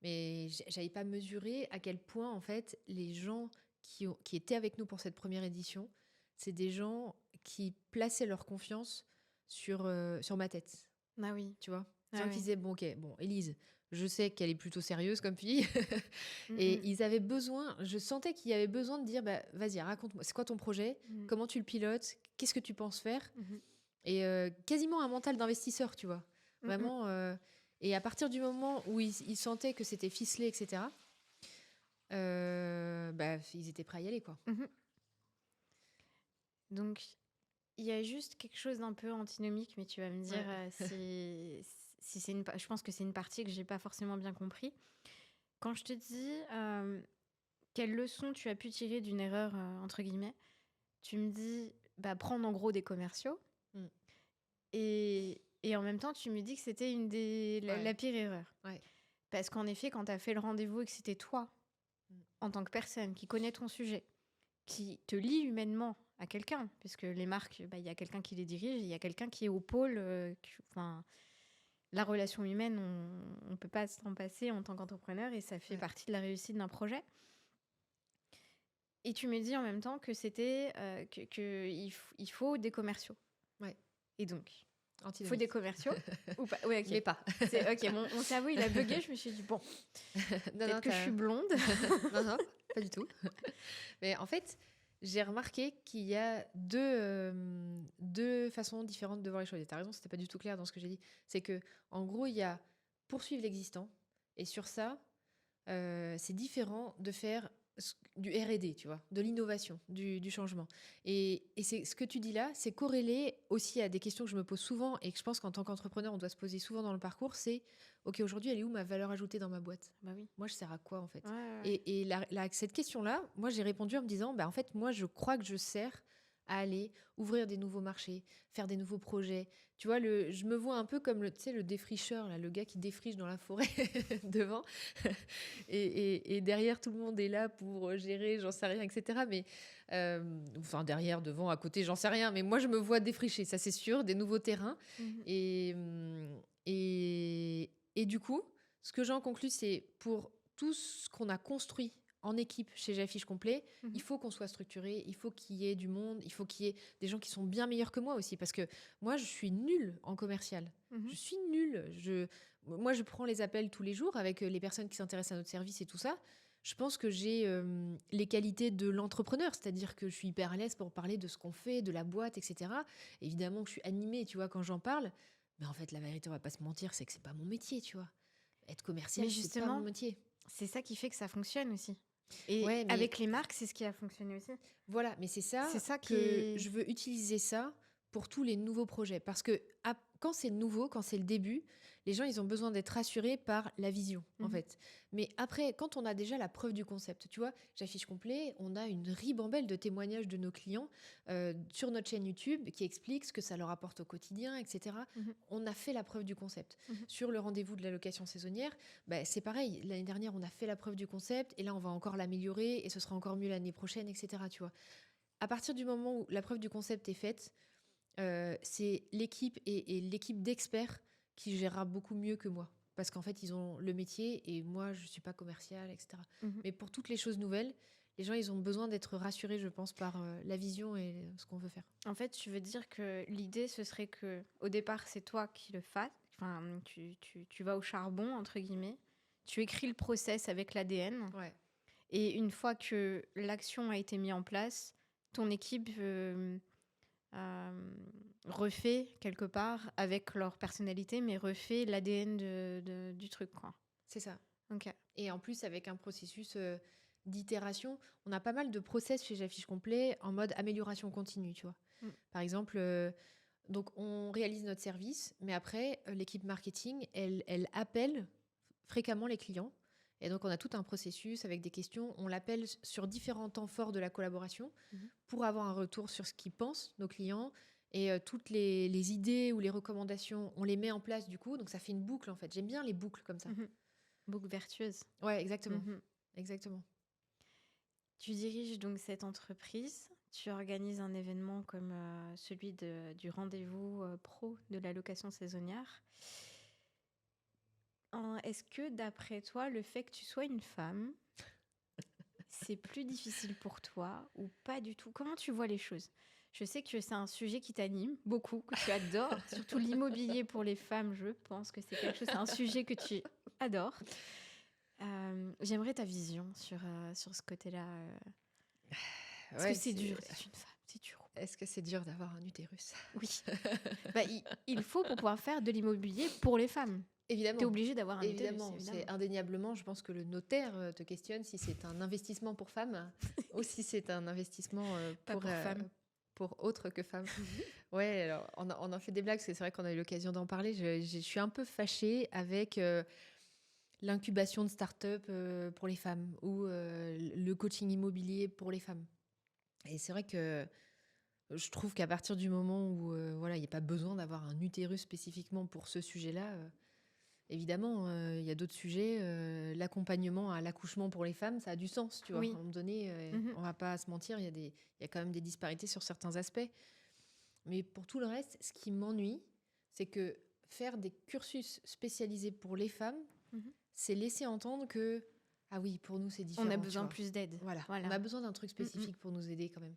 Mais j'avais pas mesuré à quel point, en fait, les gens qui étaient avec nous pour cette première édition, c'est des gens qui plaçaient leur confiance sur ma tête. Ah oui. Tu vois? Des Ah gens ouais. qui disaient, bon, ok, bon, Élise, je sais qu'elle est plutôt sérieuse comme fille. Mhm. Et ils avaient besoin, je sentais qu'il y avait besoin de dire, vas-y, raconte-moi, c'est quoi ton projet? Mhm. Comment tu le pilotes? Qu'est-ce que tu penses faire? Mhm. Et quasiment un mental d'investisseur, tu vois. Mhm. Vraiment. Et à partir du moment où ils sentaient que c'était ficelé, etc., ils étaient prêts à y aller, quoi. Mhm. Donc, il y a juste quelque chose d'un peu antinomique, mais tu vas me dire si c'est je pense que c'est une partie que j'ai pas forcément bien compris. Quand je te dis quelle leçon tu as pu tirer d'une erreur, entre guillemets, tu me dis prendre en gros des commerciaux. Mm. Et en même temps, tu me dis que c'était la pire erreur. Ouais. Parce qu'en effet, quand tu as fait le rendez-vous et que c'était toi, en tant que personne qui connaît ton sujet, qui te lie humainement à quelqu'un, parce que les marques, il y a quelqu'un qui les dirige, il y a quelqu'un qui est au pôle, la relation humaine, on ne peut pas s'en passer en tant qu'entrepreneur et ça fait Ouais. partie de la réussite d'un projet. Et tu me dis en même temps que c'était il faut des commerciaux. Ouais. Et donc, il faut Antinomique. des commerciaux ou pas? Oui, Mais ok. pas. C'est, ok, mon cerveau, il a bugué. Je me suis dit, bon, Non, peut-être non, que je suis blonde. non, non, pas du tout. Mais en fait, j'ai remarqué qu'il y a deux façons différentes de voir les choses. Et tu as raison, c'était pas du tout clair dans ce que j'ai dit. C'est que, en gros, il y a poursuivre l'existant. Et sur ça, c'est différent de faire du R&D, tu vois, de l'innovation, du changement. Et c'est ce que tu dis là, c'est corrélé aussi à des questions que je me pose souvent et que je pense qu'en tant qu'entrepreneur, on doit se poser souvent dans le parcours, c'est, OK, aujourd'hui, elle est où ma valeur ajoutée dans ma boîte? Bah oui. Moi, je sers à quoi, en fait? Ouais, ouais, ouais. Et cette question-là, moi, j'ai répondu en me disant, bah, en fait, moi, je crois que je sers à aller ouvrir des nouveaux marchés, faire des nouveaux projets. Tu vois, je me vois un peu comme tu sais, le défricheur, là, le gars qui défriche dans la forêt devant. Et derrière, tout le monde est là pour gérer, j'en sais rien, etc. Mais, enfin, derrière, devant, à côté, j'en sais rien. Mais moi, je me vois défricher, ça c'est sûr, des nouveaux terrains. Mhm. Et du coup, ce que j'en conclus, c'est pour tout ce qu'on a construit en équipe chez J'affiche complet, il faut qu'on soit structuré, il faut qu'il y ait du monde, il faut qu'il y ait des gens qui sont bien meilleurs que moi aussi. Parce que moi, je suis nulle en commercial. Mhm. Je suis nulle. Moi, je prends les appels tous les jours avec les personnes qui s'intéressent à notre service et tout ça. Je pense que j'ai les qualités de l'entrepreneur, c'est-à-dire que je suis hyper à l'aise pour parler de ce qu'on fait, de la boîte, etc. Évidemment que je suis animée, tu vois, quand j'en parle. Mais en fait, la vérité, on va pas se mentir, c'est que c'est pas mon métier, tu vois. Être commercial, Mais c'est pas mon justement, métier. c'est ça qui fait que ça fonctionne aussi. Et Ouais, mais avec les marques, c'est ce qui a fonctionné aussi. voilà, mais c'est C'est ça ça qui que est... je veux utiliser ça pour tous les nouveaux projets. Parce que quand c'est nouveau, quand c'est le début, les gens, ils ont besoin d'être rassurés par la vision, en Mhm. fait. Mais après, quand on a déjà la preuve du concept, tu vois, J'affiche complet, on a une ribambelle de témoignages de nos clients sur notre chaîne YouTube qui expliquent ce que ça leur apporte au quotidien, etc. Mhm. On a fait la preuve du concept. Mhm. Sur le rendez-vous de la location saisonnière, bah, c'est pareil. L'année dernière, on a fait la preuve du concept et là, on va encore l'améliorer et ce sera encore mieux l'année prochaine, etc. Tu vois. À partir du moment où la preuve du concept est faite, c'est l'équipe et l'équipe d'experts qui gérera beaucoup mieux que moi. Parce qu'en fait, ils ont le métier et moi, je ne suis pas commerciale, etc. Mhm. Mais pour toutes les choses nouvelles, les gens, ils ont besoin d'être rassurés, je pense, par la vision et ce qu'on veut faire. En fait, tu veux dire que l'idée, ce serait que au départ, c'est toi qui le fasses. Enfin, tu vas au charbon, entre guillemets. Tu écris le process avec l'ADN. Ouais. Et une fois que l'action a été mise en place, ton équipe refait quelque part avec leur personnalité, mais refait l'ADN du truc, quoi. C'est ça. Ok. Et en plus, avec un processus d'itération, on a pas mal de process chez J'affiche complet en mode amélioration continue, tu vois. Mm. Par exemple, donc on réalise notre service, mais après, l'équipe marketing, elle appelle fréquemment les clients. Et donc, on a tout un processus avec des questions. On l'appelle sur différents temps forts de la collaboration pour avoir un retour sur ce qu'ils pensent, nos clients. Et toutes les idées ou les recommandations, on les met en place du coup. Donc, ça fait une boucle en fait. J'aime bien les boucles comme ça. Mhm. Boucle vertueuse. Ouais, exactement. Mhm. Exactement. Tu diriges donc cette entreprise. Tu organises un événement comme celui du rendez-vous pro de la location saisonnière. Est-ce que, d'après toi, le fait que tu sois une femme, c'est plus difficile pour toi ou pas du tout? Comment tu vois les choses? Je sais que c'est un sujet qui t'anime beaucoup, que tu adores, surtout l'immobilier pour les femmes, je pense que c'est un sujet que tu adores. J'aimerais ta vision sur ce côté-là. Est-ce que Ouais, c'est dur d'être une femme? C'est dur. Est-ce que c'est dur d'avoir un utérus? Oui. Bah, il faut pour pouvoir faire de l'immobilier pour les femmes. Évidemment. Tu es obligé d'avoir un Évidemment, utérus, c'est indéniablement, je pense que le notaire te questionne si c'est un investissement pour femmes ou si c'est un investissement Pas pour femmes. pour autre que femmes. Ouais, alors on en fait des blagues, parce que c'est vrai qu'on a eu l'occasion d'en parler. Je suis un peu fâchée avec l'incubation de start-up pour les femmes ou le coaching immobilier pour les femmes. Et c'est vrai que je trouve qu'à partir du moment où voilà, il n'y a pas besoin d'avoir un utérus spécifiquement pour ce sujet-là, évidemment, il y a d'autres sujets. L'accompagnement à l'accouchement pour les femmes, ça a du sens, tu vois. Oui. À un moment donné, on va pas se mentir, il y a quand même des disparités sur certains aspects. Mais pour tout le reste, ce qui m'ennuie, c'est que faire des cursus spécialisés pour les femmes, Mhm. c'est laisser entendre que, ah oui, pour nous, c'est différent. On a tu besoin vois. plus d'aide. Voilà. Voilà. On a besoin d'un truc Mm, mm. spécifique pour nous aider quand même.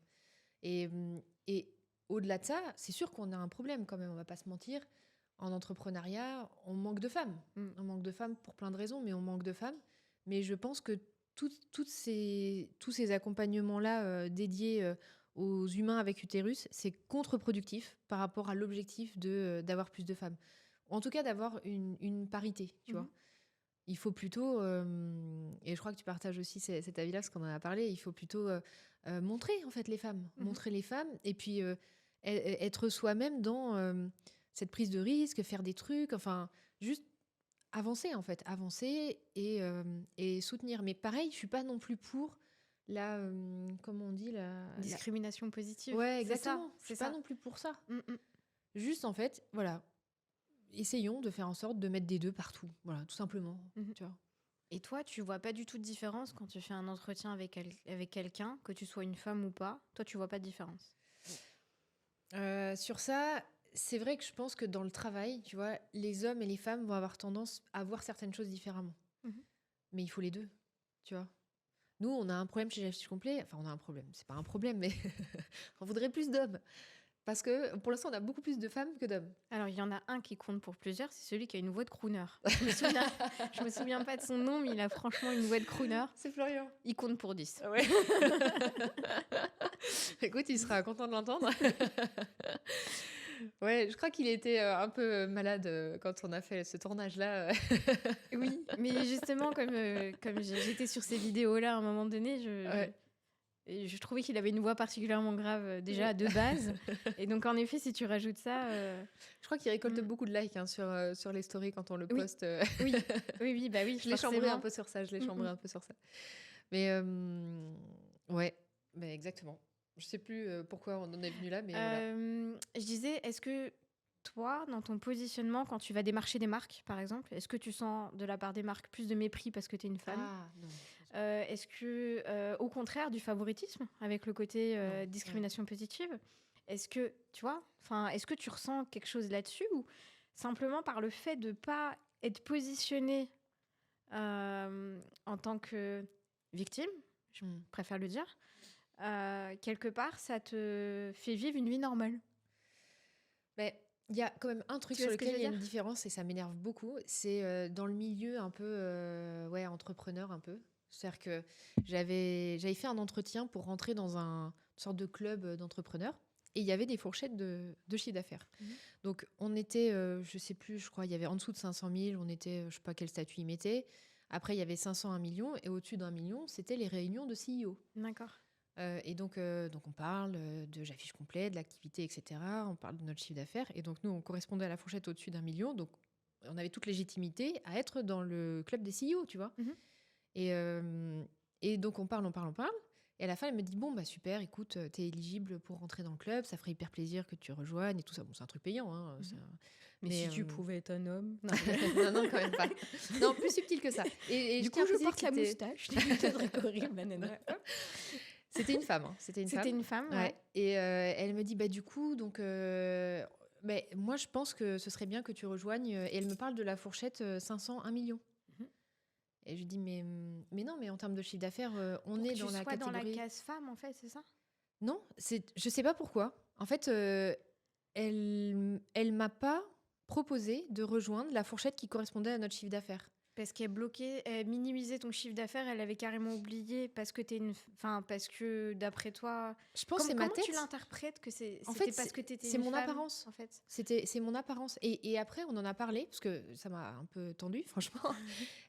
Et au-delà de ça, c'est sûr qu'on a un problème quand même, on va pas se mentir. En entrepreneuriat, on manque de femmes. Mm. On manque de femmes pour plein de raisons, mais on manque de femmes. Mais je pense que tous ces accompagnements-là dédiés aux humains avec utérus, c'est contre-productif par rapport à l'objectif d'avoir plus de femmes. En tout cas, d'avoir une parité, tu vois. Mhm. Il faut plutôt, et je crois que tu partages aussi cet avis-là, parce qu'on en a parlé, il faut plutôt montrer en fait les femmes, Mhm. montrer les femmes, et puis être soi-même dans cette prise de risque, faire des trucs, enfin juste avancer en fait, avancer et soutenir. Mais pareil, je suis pas non plus pour la, comment on dit, Discrimination positive. ouais, C'est exactement. ça, Je suis c'est pas ça. non plus pour ça. Mm, mm. Juste en fait, voilà, essayons de faire en sorte de mettre des deux partout, voilà, tout simplement, Mhm. tu vois. Et toi, tu vois pas du tout de différence quand tu fais un entretien avec quelqu'un, que tu sois une femme ou pas? Toi, tu vois pas de différence? Sur ça, c'est vrai que je pense que dans le travail, tu vois, les hommes et les femmes vont avoir tendance à voir certaines choses différemment. Mhm. Mais il faut les deux, tu vois. Nous, on a un problème chez Fiche Complet. Enfin, on a un problème. C'est pas un problème, mais on voudrait plus d'hommes. Parce que pour l'instant, on a beaucoup plus de femmes que d'hommes. Alors, il y en a un qui compte pour plusieurs, c'est celui qui a une voix de crooner. Je me souviens pas de son nom, mais il a franchement une voix de crooner. C'est Florian. Il compte pour 10. Ouais. Écoute, il sera content de l'entendre. Ouais, je crois qu'il était un peu malade quand on a fait ce tournage-là. Oui, mais justement, comme j'étais sur ces vidéos-là à un moment donné, Ouais. je trouvais qu'il avait une voix particulièrement grave déjà de base. Et donc, en effet, si tu rajoutes ça... Je crois qu'il récolte Mm. beaucoup de likes hein, sur les stories quand on le Oui. poste. Oui, bah oui, Je l'ai chambré forcément. un peu sur ça. Mm, mm. Mais ouais, mais exactement. Je sais plus pourquoi on en est venu là, mais voilà. Je disais, est-ce que toi, dans ton positionnement, quand tu vas démarcher des marques, par exemple, est-ce que tu sens de la part des marques plus de mépris parce que tu es une femme? Ah non. Est-ce que, au contraire, du favoritisme avec le côté Non, discrimination positive? Est-ce que, tu vois, est-ce que tu ressens quelque chose là-dessus ou simplement par le fait de ne pas être positionné en tant que victime, je Mm. préfère le dire, quelque part, ça te fait vivre une vie normale? Mais il y a quand même un truc Tu sur vois ce que lequel je il y veux a une dire? différence et ça m'énerve beaucoup, c'est dans le milieu un peu ouais, entrepreneur un peu. C'est-à-dire que j'avais fait un entretien pour rentrer dans une sorte de club d'entrepreneurs et il y avait des fourchettes de chiffre d'affaires. Mhm. Donc on était, je sais plus, je crois, il y avait en dessous de 500 000, on était, je sais pas quel statut ils mettaient. Après, il y avait 500, 1 million et au-dessus d'1 million, c'était les réunions de CEO. D'accord. Et donc on parle de j'affiche complet, de l'activité, etc. On parle de notre chiffre d'affaires. Et donc nous, on correspondait à la fourchette au-dessus d'1 million. Donc on avait toute légitimité à être dans le club des CEO, tu vois. Mhm. Et donc on parle. Et à la fin, elle me dit, bon, bah super, écoute, t'es éligible pour rentrer dans le club. Ça ferait hyper plaisir que tu rejoignes et tout ça. Bon, c'est un truc payant, hein. Mais si tu pouvais être un homme. Non, non, quand même pas. Non, plus subtil que ça. Et Du coup, je porte la moustache. C'était horrible, la nana. C'était une femme. Hein. C'était une femme, ouais. Ouais. Et elle me dit, bah du coup, donc, moi, je pense que ce serait bien que tu rejoignes. Et elle me parle de la fourchette 500, 1 million. Mhm. Et je lui dis, mais non, mais en termes de chiffre d'affaires, on Pour est que dans tu la sois dans la catégorie... case femme, en fait, c'est ça? Non, je sais pas pourquoi. En fait, elle m'a pas proposé de rejoindre la fourchette qui correspondait à notre chiffre d'affaires. Parce qu'elle bloquait, elle minimisait ton chiffre d'affaires, elle avait carrément oublié parce que parce que d'après toi, Je pense que c'est ma comment tête. tu l'interprètes que c'était parce que t'étais c'est une mon femme, apparence. en fait. C'est mon apparence. Et après, on en a parlé, parce que ça m'a un peu tendu, franchement.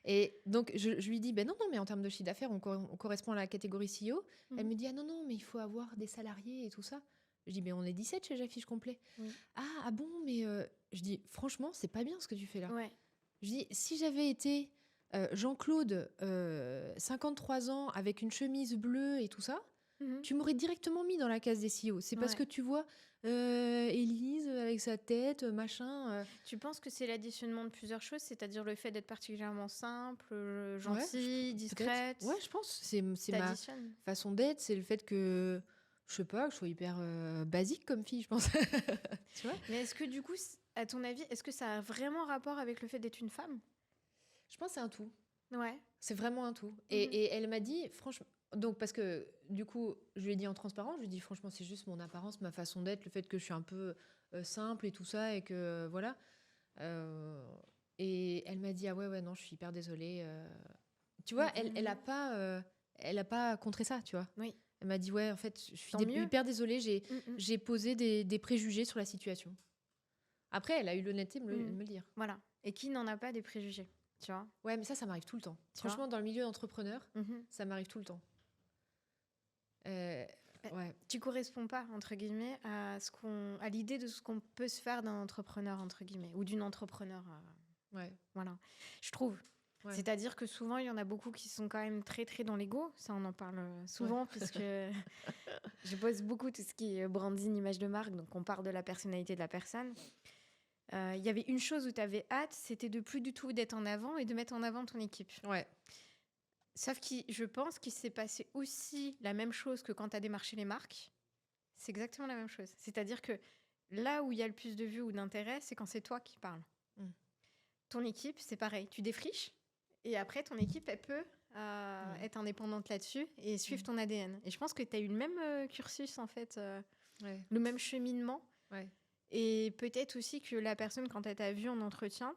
Et donc, je lui dis, ben non, mais en termes de chiffre d'affaires, on correspond à la catégorie CEO. Elle me dit, ah non, mais il faut avoir des salariés et tout ça. Je dis, mais on est 17 chez J'affiche complet. Oui. Ah bon, mais je dis, franchement, c'est pas bien ce que tu fais là. Ouais. Je dis, si j'avais été Jean-Claude, 53 ans, avec une chemise bleue et tout ça, tu m'aurais directement mis dans la case des CEO. C'est parce que tu vois Élise avec sa tête, machin. Tu penses que c'est l'additionnement de plusieurs choses, c'est-à-dire le fait d'être particulièrement simple, gentille, discrète? Ouais, je pense. C'est ma façon d'être. C'est le fait que, je sais pas, que je sois hyper basique comme fille, je pense. Tu vois? Mais est-ce que du coup, À ton avis, est-ce que ça a vraiment rapport avec le fait d'être une femme? Je pense que c'est un tout. Ouais. C'est vraiment un tout. Mhm. Et elle m'a dit, franchement, donc parce que du coup, je lui ai dit en transparence, je lui ai dit franchement, c'est juste mon apparence, ma façon d'être, le fait que je suis un peu simple et tout ça, et que voilà. Euh, et elle m'a dit, ah ouais, non, je suis hyper désolée. Tu vois, elle a pas contré ça, tu vois. Oui. Elle m'a dit, ouais, en fait, je suis Tant mieux. hyper désolée, Mhm. j'ai posé des préjugés sur la situation. Après, elle a eu l'honnêteté de me le dire. Voilà. Et qui n'en a pas des préjugés, tu vois? Ouais, mais ça m'arrive tout le temps. Tu Franchement, vois. dans le milieu d'entrepreneur, Mhm. ça m'arrive tout le temps. Ouais. Tu corresponds pas, entre guillemets, à l'idée de ce qu'on peut se faire d'un entrepreneur, entre guillemets, ou d'une entrepreneur. Ouais. Voilà. Je trouve. Ouais. C'est-à-dire que souvent, il y en a beaucoup qui sont quand même très, très dans l'ego. Ça, on en parle souvent, puisque je bosse beaucoup tout ce qui est branding, image de marque. Donc, on part de la personnalité de la personne. Il y avait une chose où tu avais hâte, c'était de plus du tout d'être en avant et de mettre en avant ton équipe. Ouais. Sauf que je pense qu'il s'est passé aussi la même chose que quand tu as démarché les marques. C'est exactement la même chose. C'est-à-dire que là où il y a le plus de vues ou d'intérêt, c'est quand c'est toi qui parles. Ton équipe, c'est pareil. Tu défriches et après, ton équipe, elle peut être indépendante là-dessus et suivre ton ADN. Et je pense que tu as eu le même cursus, en fait, le même cheminement. Ouais. Et peut-être aussi que la personne, quand elle t'a vu en entretien,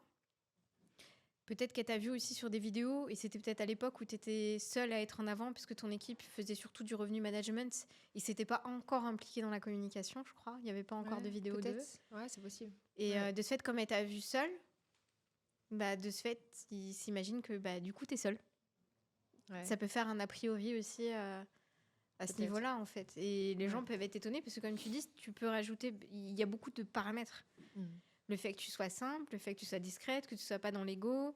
peut-être qu'elle t'a vu aussi sur des vidéos, et c'était peut-être à l'époque où tu étais seule à être en avant, puisque ton équipe faisait surtout du revenu management. Ils ne s'étaient pas encore impliqués dans la communication, je crois. Il n'y avait pas encore de vidéos d'eux. Ouais, c'est possible. Et de ce fait, comme elle t'a vu seule, bah, de ce fait, ils s'imaginent que bah, du coup, tu es seule. Ouais. Ça peut faire un a priori aussi à ce niveau-là, en fait. Et les gens peuvent être étonnés, parce que comme tu dis, tu peux rajouter... Il y a beaucoup de paramètres. Le fait que tu sois simple, le fait que tu sois discrète, que tu sois pas dans l'ego.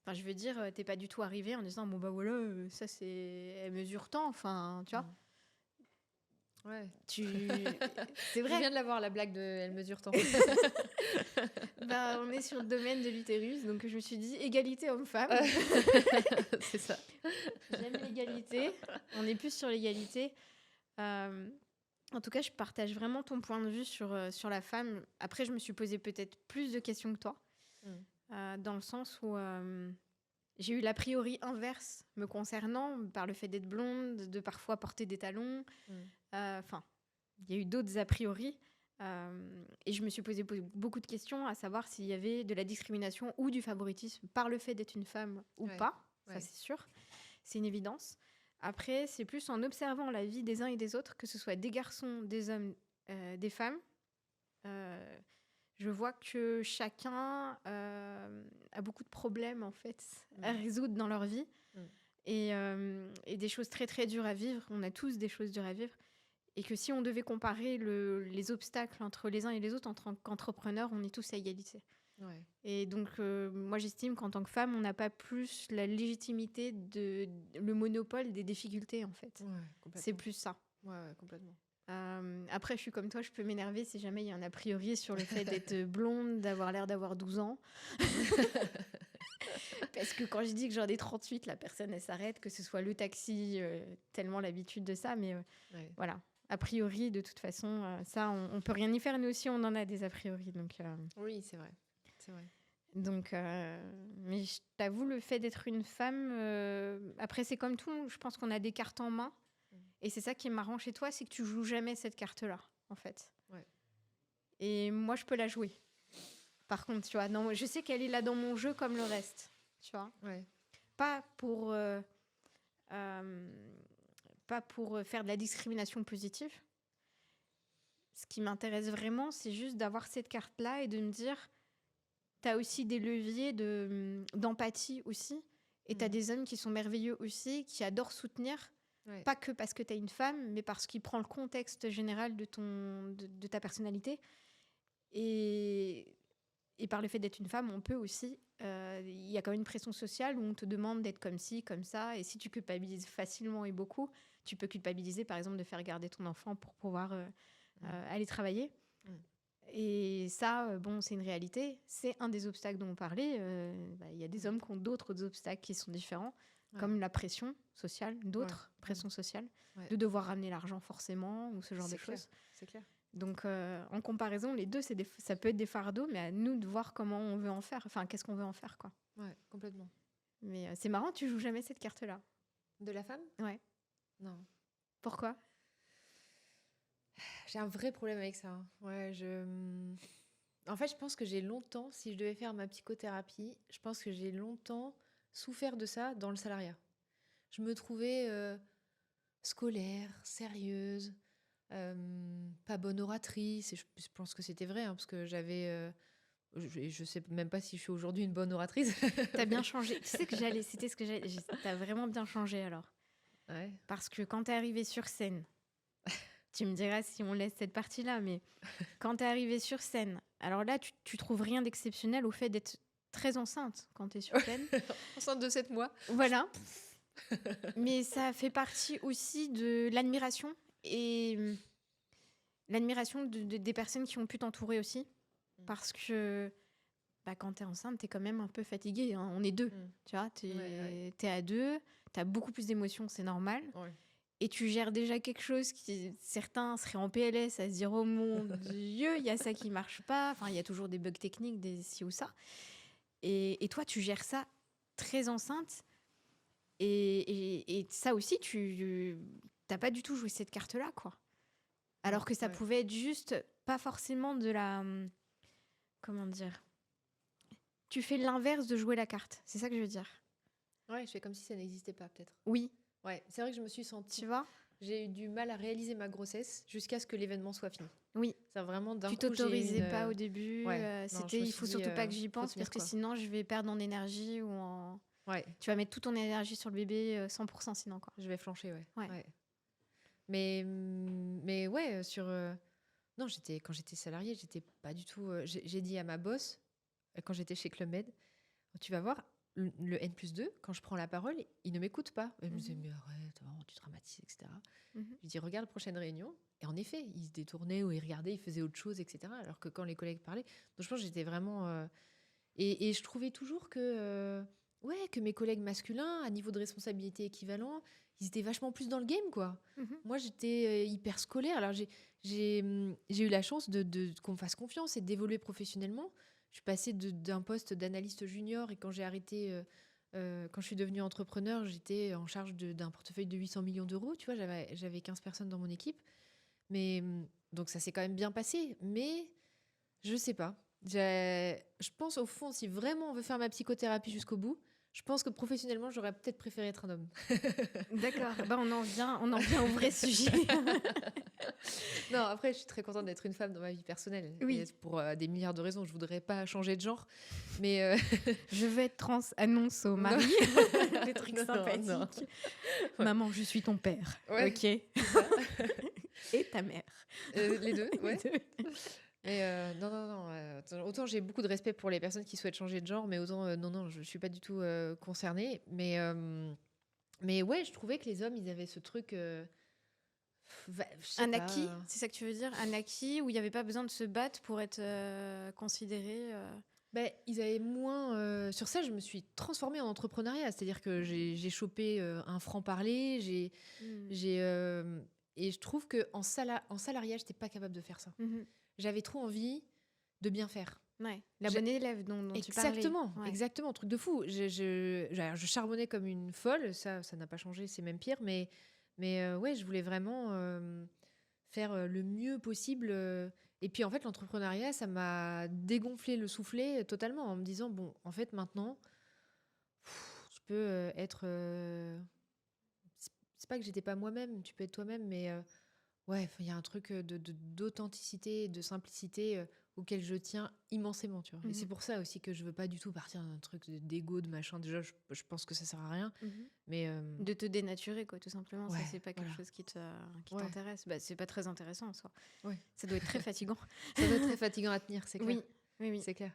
Enfin, je veux dire, t'es pas du tout arrivée en disant bon bah voilà, ça c'est, elle mesure tant. Enfin, tu vois. Ouais. C'est vrai. Je viens de l'avoir la blague de elle mesure tant. Bah, on est sur le domaine de l'utérus, donc je me suis dit égalité homme-femme. C'est ça. J'aime l'égalité. On est plus sur l'égalité. En tout cas, je partage vraiment ton point de vue sur la femme. Après, je me suis posé peut-être plus de questions que toi, dans le sens où j'ai eu l'a priori inverse me concernant, par le fait d'être blonde, de parfois porter des talons. Enfin, il y a eu d'autres a priori. Et je me suis posé beaucoup de questions, à savoir s'il y avait de la discrimination ou du favoritisme par le fait d'être une femme ou pas. Ça, c'est sûr. C'est une évidence. Après, c'est plus en observant la vie des uns et des autres, que ce soit des garçons, des hommes, des femmes. Je vois que chacun a beaucoup de problèmes, en fait, à résoudre dans leur vie. Et des choses très, très dures à vivre. On a tous des choses dures à vivre. Et que si on devait comparer les obstacles entre les uns et les autres, en tant qu'entrepreneurs, on est tous à égalité. Ouais. Et donc, moi, j'estime qu'en tant que femme, on n'a pas plus la légitimité, le monopole des difficultés, en fait. Ouais, c'est plus ça. Ouais, complètement. Après, je suis comme toi, je peux m'énerver si jamais il y a un a priori sur le fait d'être blonde, d'avoir l'air d'avoir 12 ans. Parce que quand je dis que j'en ai 38, la personne, elle s'arrête, que ce soit le taxi, tellement l'habitude de ça. Mais voilà, a priori, de toute façon, ça, on peut rien y faire. Nous aussi, on en a des a priori. Donc, oui, c'est vrai. C'est vrai. Donc, mais je t'avoue, le fait d'être une femme, après, c'est comme tout, je pense qu'on a des cartes en main. Et c'est ça qui est marrant chez toi, c'est que tu joues jamais cette carte-là, en fait. Ouais. Et moi, je peux la jouer. Par contre, tu vois, je sais qu'elle est là dans mon jeu comme le reste, tu vois. Ouais. Pas pour faire de la discrimination positive. Ce qui m'intéresse vraiment, c'est juste d'avoir cette carte-là et de me dire, t'as aussi des leviers d'empathie aussi. Et t'as des hommes qui sont merveilleux aussi, qui adorent soutenir. Ouais. Pas que parce que t'es une femme, mais parce qu'il prend le contexte général de ta personnalité. Et par le fait d'être une femme, on peut aussi... Il y a quand même une pression sociale où on te demande d'être comme ci, comme ça. Et si tu culpabilises facilement et beaucoup, tu peux culpabiliser, par exemple, de faire garder ton enfant pour pouvoir aller travailler. Et ça, bon, c'est une réalité. C'est un des obstacles dont on parlait. Y a des hommes qui ont d'autres obstacles qui sont différents, comme la pression sociale, d'autres pressions sociales, de devoir ramener l'argent forcément, ou ce genre de choses. C'est clair. Donc, en comparaison, les deux, ça peut être des fardeaux, mais à nous de voir comment on veut en faire. Enfin, qu'est-ce qu'on veut en faire, quoi. Ouais, complètement. Mais c'est marrant, tu joues jamais cette carte-là. De la femme? Ouais. Non. Pourquoi? J'ai un vrai problème avec ça. Ouais, en fait, je pense que j'ai longtemps, si je devais faire ma psychothérapie, je pense que j'ai longtemps souffert de ça dans le salariat. Je me trouvais scolaire, sérieuse, pas bonne oratrice. Et je pense que c'était vrai, hein, parce que j'avais... je sais même pas si je suis aujourd'hui une bonne oratrice. T'as bien changé. Tu sais que c'était ce que j'allais. T'as vraiment bien changé alors. Ouais. Parce que quand t'es arrivée sur scène, tu me diras si on laisse cette partie-là, mais quand t'es arrivée sur scène, alors là, tu trouves rien d'exceptionnel au fait d'être très enceinte quand t'es sur scène. Enceinte de 7 mois. Voilà. Mais ça fait partie aussi de l'admiration et l'admiration des personnes qui ont pu t'entourer aussi. Parce que quand t'es enceinte, t'es quand même un peu fatiguée. Hein. On est deux, tu vois. T'es à deux, t'as beaucoup plus d'émotions, c'est normal. Ouais. Et tu gères déjà quelque chose qui, certains seraient en PLS à se dire « Oh mon Dieu, il y a ça qui marche pas. » Enfin, il y a toujours des bugs techniques, des ci ou ça. Et toi, tu gères ça très enceinte. Et ça aussi, tu n'as pas du tout joué cette carte-là, quoi. Alors que ça pouvait être juste, pas forcément de la... Comment dire? Tu fais l'inverse de jouer la carte. C'est ça que je veux dire. Ouais, je fais comme si ça n'existait pas, peut-être. Oui. Ouais, c'est vrai que je me suis sentie... Tu vois? J'ai eu du mal à réaliser ma grossesse jusqu'à ce que l'événement soit fini. Oui. Ça vraiment d'un tu coup, j'ai eu t'autorisais pas au début. Ouais. Non, C'était, il faut surtout pas que j'y pense tenir, parce que quoi. sinon, je vais perdre en énergie ou en... Ouais. Tu vas mettre toute ton énergie sur le bébé 100% sinon, quoi. Je vais flancher, Ouais. ouais. Mais ouais, non, quand j'étais salariée, j'étais pas du tout... j'ai dit à ma boss, quand j'étais chez Club Med, tu vas voir, le N+2, quand je prends la parole, il ne m'écoute pas. Elle me disait, mais arrête, tu dramatises, etc. Je lui dis, regarde, prochaine réunion. Et en effet, il se détournait ou il regardait, il faisait autre chose, etc. Alors que quand les collègues parlaient... Donc je pense que j'étais vraiment... Et je trouvais toujours que mes collègues masculins, à niveau de responsabilité équivalent, ils étaient vachement plus dans le game, quoi. Moi, j'étais hyper scolaire. Alors, j'ai eu la chance qu'on me fasse confiance et d'évoluer professionnellement. Je suis passée d'un poste d'analyste junior et quand j'ai arrêté, quand je suis devenue entrepreneur, j'étais en charge d'un portefeuille de 800 millions d'euros. Tu vois, j'avais 15 personnes dans mon équipe. Mais donc, ça s'est quand même bien passé. Mais je sais pas. Je pense, au fond, si vraiment on veut faire ma psychothérapie jusqu'au bout, je pense que professionnellement, j'aurais peut-être préféré être un homme. D'accord. On en vient au vrai sujet. Non, après, je suis très contente d'être une femme dans ma vie personnelle. Oui. Et pour des milliards de raisons. Je voudrais pas changer de genre. Mais je veux être trans, annonce au mari. Des trucs sympathiques. Non. Maman, je suis ton père. Ouais, ok. Et ta mère. Les deux, ouais. Les deux. Mais non. Autant j'ai beaucoup de respect pour les personnes qui souhaitent changer de genre, mais autant non, je suis pas du tout concernée. Mais ouais, je trouvais que les hommes, ils avaient ce truc. Un acquis, c'est ça que tu veux dire? Un acquis où il n'y avait pas besoin de se battre pour être considéré. Ils avaient moins. Sur ça, je me suis transformée en entrepreneuriat, c'est-à-dire que j'ai chopé un franc-parler, et je trouve qu'en salariat, j'étais pas capable de faire ça. J'avais trop envie de bien faire. Ouais, la bonne élève dont tu parlais. Exactement, truc de fou. Je charbonnais comme une folle, ça n'a pas changé, c'est même pire, mais ouais, je voulais vraiment faire le mieux possible. Et puis en fait, l'entrepreneuriat, ça m'a dégonflé le soufflet totalement en me disant, bon, en fait, maintenant, je peux être... c'est pas que j'étais pas moi-même, tu peux être toi-même, mais ouais, il y a un truc d'authenticité, de simplicité auquel je tiens immensément, tu vois. Et c'est pour ça aussi que je veux pas du tout partir d'un truc d'égo, de machin. Déjà, je pense que ça sert à rien. Mais de te dénaturer, quoi, tout simplement. Ouais, ça, c'est pas quelque chose qui t'intéresse. C'est pas très intéressant en soi. Ouais. Ça doit être très fatigant. Ça doit être très fatigant à tenir, c'est clair. Oui. C'est clair.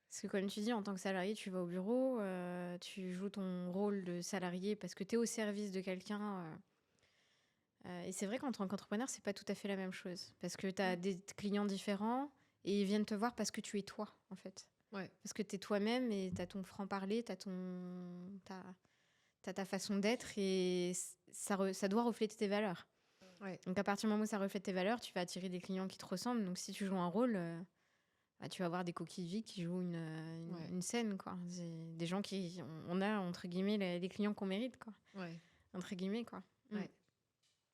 Parce que comme tu dis, en tant que salarié, tu vas au bureau, tu joues ton rôle de salarié parce que tu es au service de quelqu'un. Et c'est vrai qu'en tant qu'entrepreneur, c'est pas tout à fait la même chose. Parce que tu as des clients différents et ils viennent te voir parce que tu es toi, en fait. Ouais. Parce que tu es toi-même et tu as ton franc-parler, tu as ta façon d'être et ça doit refléter tes valeurs. Ouais. Donc, à partir du moment où ça reflète tes valeurs, tu vas attirer des clients qui te ressemblent. Donc, si tu joues un rôle, bah, tu vas avoir des coquilles vides qui jouent Ouais. une scène, quoi. C'est des gens qui... On a, entre guillemets, les clients qu'on mérite, quoi. Ouais. Entre guillemets, quoi. Ouais.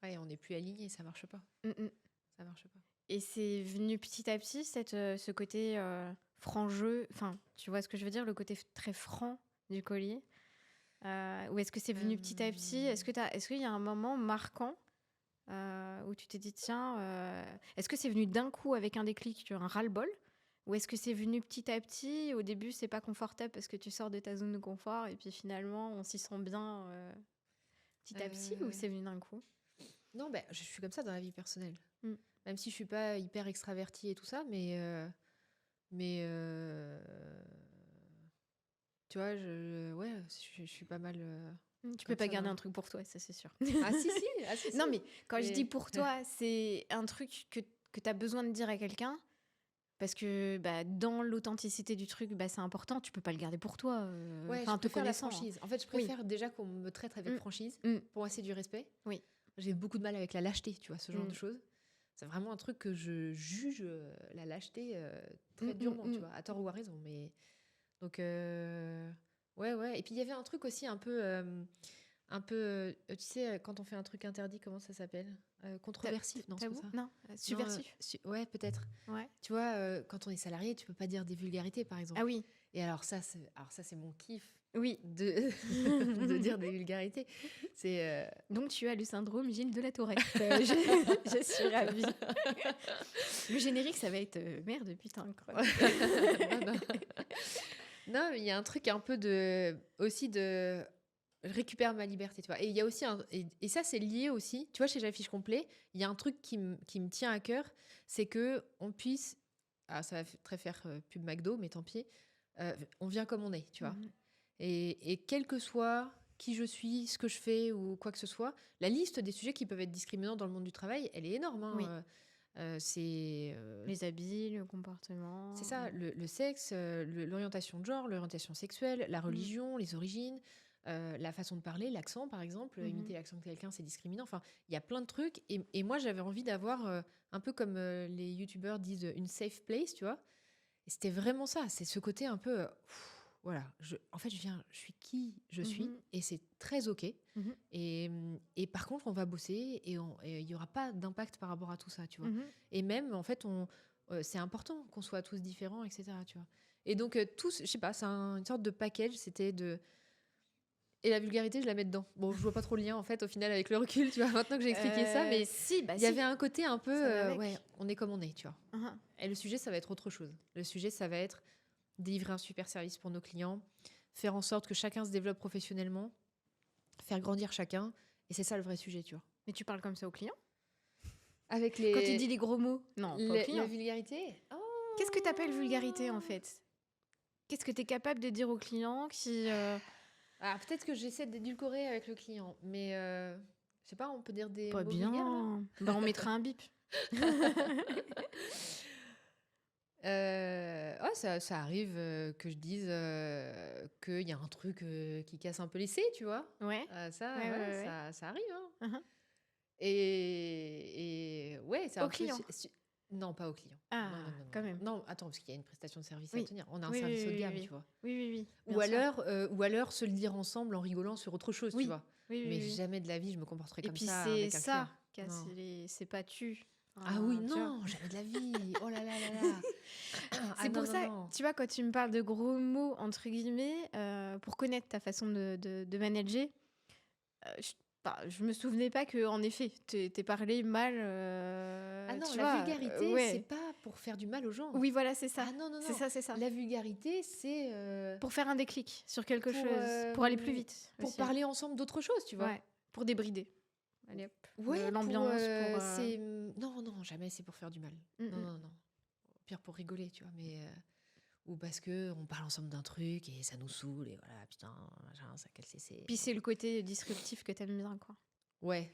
Ouais, on n'est plus aligné, ça marche pas. Mm, mm. Ça marche pas. Et c'est venu petit à petit, ce côté franc-jeu. Enfin, tu vois ce que je veux dire, le côté très franc du collier. Ou est-ce que c'est venu petit à petit? Est-ce qu'il y a un moment marquant où tu t'es dit, tiens, est-ce que c'est venu d'un coup avec un déclic, tu vois, un ras-le-bol? Ou est-ce que c'est venu petit à petit? Au début, c'est pas confortable parce que tu sors de ta zone de confort et puis finalement, on s'y sent bien petit à petit, ou c'est venu d'un coup? Non, ben, je suis comme ça dans la vie personnelle. Mm. Même si je suis pas hyper extravertie et tout ça, mais tu vois, je suis pas mal. Tu peux Comme pas ça, garder dans- un truc pour toi, ça c'est sûr. Ah si, si, ah si, si. Non, mais quand je Mais- dis pour toi, c'est un truc que tu as besoin de dire à quelqu'un parce que bah, dans l'authenticité du truc, bah, c'est important. Tu peux pas le garder pour toi. Ouais, je Enfin, te préfère la connaissant. franchise. En fait, je Oui. préfère déjà qu'on me traite avec Mm. franchise. Mm. Pour moi, c'est du respect. Oui. J'ai beaucoup de mal avec la lâcheté, tu vois, ce genre Mm. de choses. C'est vraiment un truc que je juge la lâcheté très Mm, durement, mm, tu mm. vois, à tort ou à raison. Mais donc ouais, ouais. Et puis il y avait un truc aussi un peu, tu sais, quand on fait un truc interdit, comment ça s'appelle? Controversif, non, c'est pas Tabou? ça. Non, subversif. Ouais, peut-être. Ouais. Tu vois, quand on est salarié, tu peux pas dire des vulgarités, par exemple. Ah oui. Et alors ça, c'est mon kiff Oui. de, de dire des vulgarités. C'est Donc tu as le syndrome Gilles de la Tourette. Je suis ravie. Le générique, ça va être merde, putain. Quoi. non, non. Non, mais il y a un truc un peu aussi de je récupère ma liberté, tu vois. Et il y a aussi et ça c'est lié aussi, tu vois, chez J'affiche complet, il y a un truc qui me tient à cœur, c'est que on puisse, ah ça va très faire pub McDo, mais tant pis, on vient comme on est, tu vois. Mhm. Et quel que soit qui je suis, ce que je fais ou quoi que ce soit, la liste des sujets qui peuvent être discriminants dans le monde du travail, elle est énorme. Hein. Oui. C'est Les habits, le comportement. c'est ça, le sexe, l'orientation de genre, l'orientation sexuelle, la religion, les origines, la façon de parler, l'accent par exemple, imiter l'accent de quelqu'un c'est discriminant. Enfin, il y a plein de trucs. Et moi j'avais envie d'avoir, un peu comme les youtubeurs disent, une safe place, tu vois. Et c'était vraiment ça, c'est ce côté un peu, voilà, en fait je suis qui je suis et c'est très ok. Mhm. Et par contre on va bosser et il n'y aura pas d'impact par rapport à tout ça, tu vois. Mhm. Et même en fait c'est important qu'on soit tous différents, etc. Tu vois. Et donc tous, je sais pas, c'est une sorte de package, c'était de... Et la vulgarité, je la mets dedans. Bon, je vois pas trop le lien en fait au final avec le recul, tu vois, maintenant que j'ai expliqué ça, mais si, bah il y avait un côté un peu, Ça va avec. ouais, on est comme on est, tu vois. Mhm. Et le sujet, ça va être autre chose. Le sujet, ça va être délivrer un super service pour nos clients, faire en sorte que chacun se développe professionnellement, faire grandir chacun. Et c'est ça le vrai sujet, tu vois. Mais tu parles comme ça aux clients? Avec les... Quand tu dis les gros mots? Non, pas aux la clients. vulgarité. Oh. Qu'est-ce que tu appelles vulgarité en fait? Qu'est-ce que tu es capable de dire aux clients qui... Ah, peut-être que j'essaie d'édulcorer avec le client, mais je sais pas, on peut dire des Pas mots vulgaires, là. bien. Bah, on mettra un bip. Oh, ça arrive que je dise qu'il y a un truc qui casse un peu l'essai, tu vois. Ouais. Ça, Ouais, ouais, ouais, ouais. ça arrive. Hein. Mhm. Et ouais, c'est Au un peu... client. Non, pas au client. Ah, Non, non, non, non. quand même. Non, attends, parce qu'il y a une prestation de service Oui. à tenir. On a un Oui, service oui, haut de oui, gamme, oui. tu vois. Oui, oui, oui. Ou bien sûr. alors se le dire ensemble en rigolant sur autre chose, Oui. tu vois. Oui, oui, Mais oui. jamais de la vie je me comporterai Et comme puis ça c'est avec un ça, client. Non. c'est pas tu. Ah oui, tu vois. non, jamais de la vie. Oh là là là là. C'est pour ça, tu vois, quand tu me parles de gros mots, entre guillemets, pour connaître ta façon de manager, je me souvenais pas que, en effet, t'es parlé mal. Ah non, tu la vois, vulgarité, ouais. c'est pas pour faire du mal aux gens. Oui, voilà, c'est ça. Ah non, non, non. C'est ça, c'est ça. La vulgarité, c'est... Pour faire un déclic sur quelque pour, chose, pour aller plus vite. pour aussi. parler ensemble d'autre chose, tu vois. Ouais, pour débrider. Allez hop. Ouais, L'ambiance, pour. c'est... Non, non, jamais c'est pour faire du mal. Non, non, non. Au pire pour rigoler, tu vois, mais... Ou parce que on parle ensemble d'un truc et ça nous saoule et voilà, putain, machin, ça casse les... Puis c'est le côté disruptif que t'aimes bien, quoi. Ouais,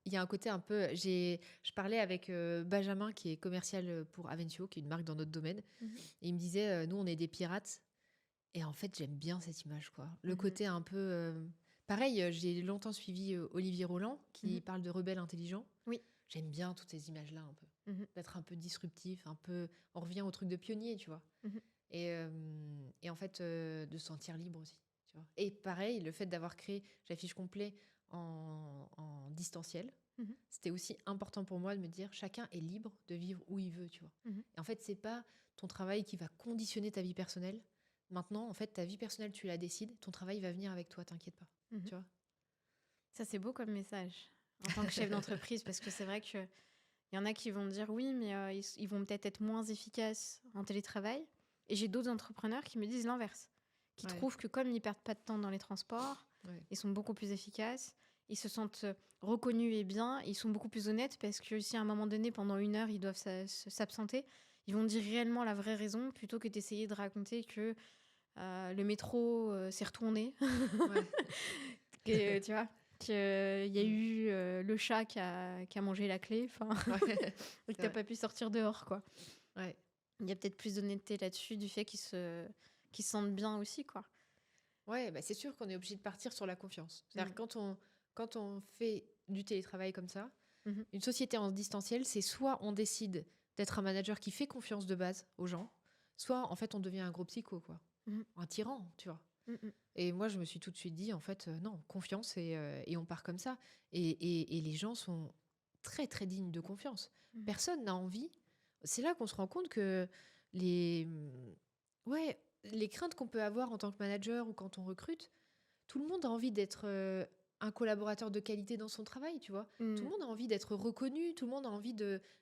il y a un côté un peu... Je parlais avec Benjamin, qui est commercial pour Avencio, qui est une marque dans notre domaine, et il me disait, nous, on est des pirates. Et en fait, j'aime bien cette image, quoi. Le côté un peu... Pareil, j'ai longtemps suivi Olivier Roland qui Mhm. parle de rebelle intelligent. Oui. J'aime bien toutes ces images-là un peu. Mhm. D'être un peu disruptif, un peu... On revient au truc de pionnier, tu vois. Mhm. Et en fait, de se sentir libre aussi, tu vois. Et pareil, le fait d'avoir créé J'affiche complet en distanciel, Mhm. c'était aussi important pour moi de me dire chacun est libre de vivre où il veut, tu vois. Mhm. Et en fait, c'est pas ton travail qui va conditionner ta vie personnelle. Maintenant, en fait, ta vie personnelle, tu la décides, ton travail va venir avec toi, t'inquiète pas, Mhm. tu vois. Ça, c'est beau comme message en tant que chef d'entreprise, parce que c'est vrai qu'il y en a qui vont me dire oui, mais ils vont peut-être être moins efficaces en télétravail. Et j'ai d'autres entrepreneurs qui me disent l'inverse, qui Ouais, trouvent que comme ils perdent pas de temps dans les transports, ouais, ils sont beaucoup plus efficaces, ils se sentent reconnus et bien, ils sont beaucoup plus honnêtes parce que si à un moment donné, pendant 1 heure, ils doivent s'absenter, ils vont dire réellement la vraie raison plutôt que d'essayer de raconter que le métro s'est retourné, ouais, que, tu vois, qu'il y a mm, eu le chat qui a mangé la clé, enfin, ouais, et que c'est t'as vrai. pas pu sortir dehors, quoi. Ouais, Il y a peut-être plus d'honnêteté là-dessus, du fait qu'ils se sentent bien aussi, quoi. ouais, bah c'est sûr qu'on est obligé de partir sur la confiance. C'est-à-dire Mm. que quand on fait du télétravail comme ça, Mhm. une société en distanciel, c'est soit on décide d'être un manager qui fait confiance de base aux gens, soit en fait on devient un gros psycho, quoi. Mhm. Un tyran, tu vois. Mhm. Et moi, je me suis tout de suite dit, en fait, non, confiance et on part comme ça. Et les gens sont très, très dignes de confiance. Mhm. Personne n'a envie. C'est là qu'on se rend compte que les, ouais, les craintes qu'on peut avoir en tant que manager ou quand on recrute, tout le monde a envie d'être un collaborateur de qualité dans son travail, tu vois. Tout Mm. le monde a envie d'être reconnu, tout le monde a envie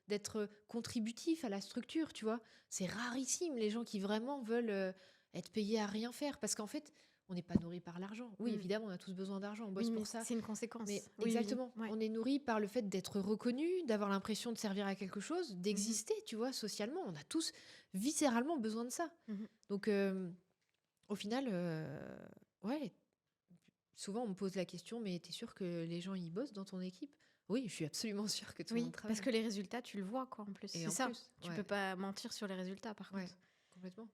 d'être contributif à la structure, tu vois. C'est rarissime les gens qui vraiment veulent être payés à rien faire, parce qu'en fait, on n'est pas nourri par l'argent. Oui, Mm. évidemment, on a tous besoin d'argent, on bosse Oui, mais pour ça. c'est une Mais conséquence. Oui, oui, exactement, ouais. on est nourri par le fait d'être reconnu, d'avoir l'impression de servir à quelque chose, Mhm. d'exister, tu vois, socialement. On a tous viscéralement besoin de ça. Mhm. Donc, au final, ouais, souvent, on me pose la question, mais t'es sûr que les gens y bossent dans ton équipe? Oui, je suis absolument sûre que tout le monde Oui, parce travaille. que les résultats, tu le vois, quoi, en plus. Et C'est en ça. plus, Tu peux ouais, pas mentir sur les résultats, par ouais, contre. complètement.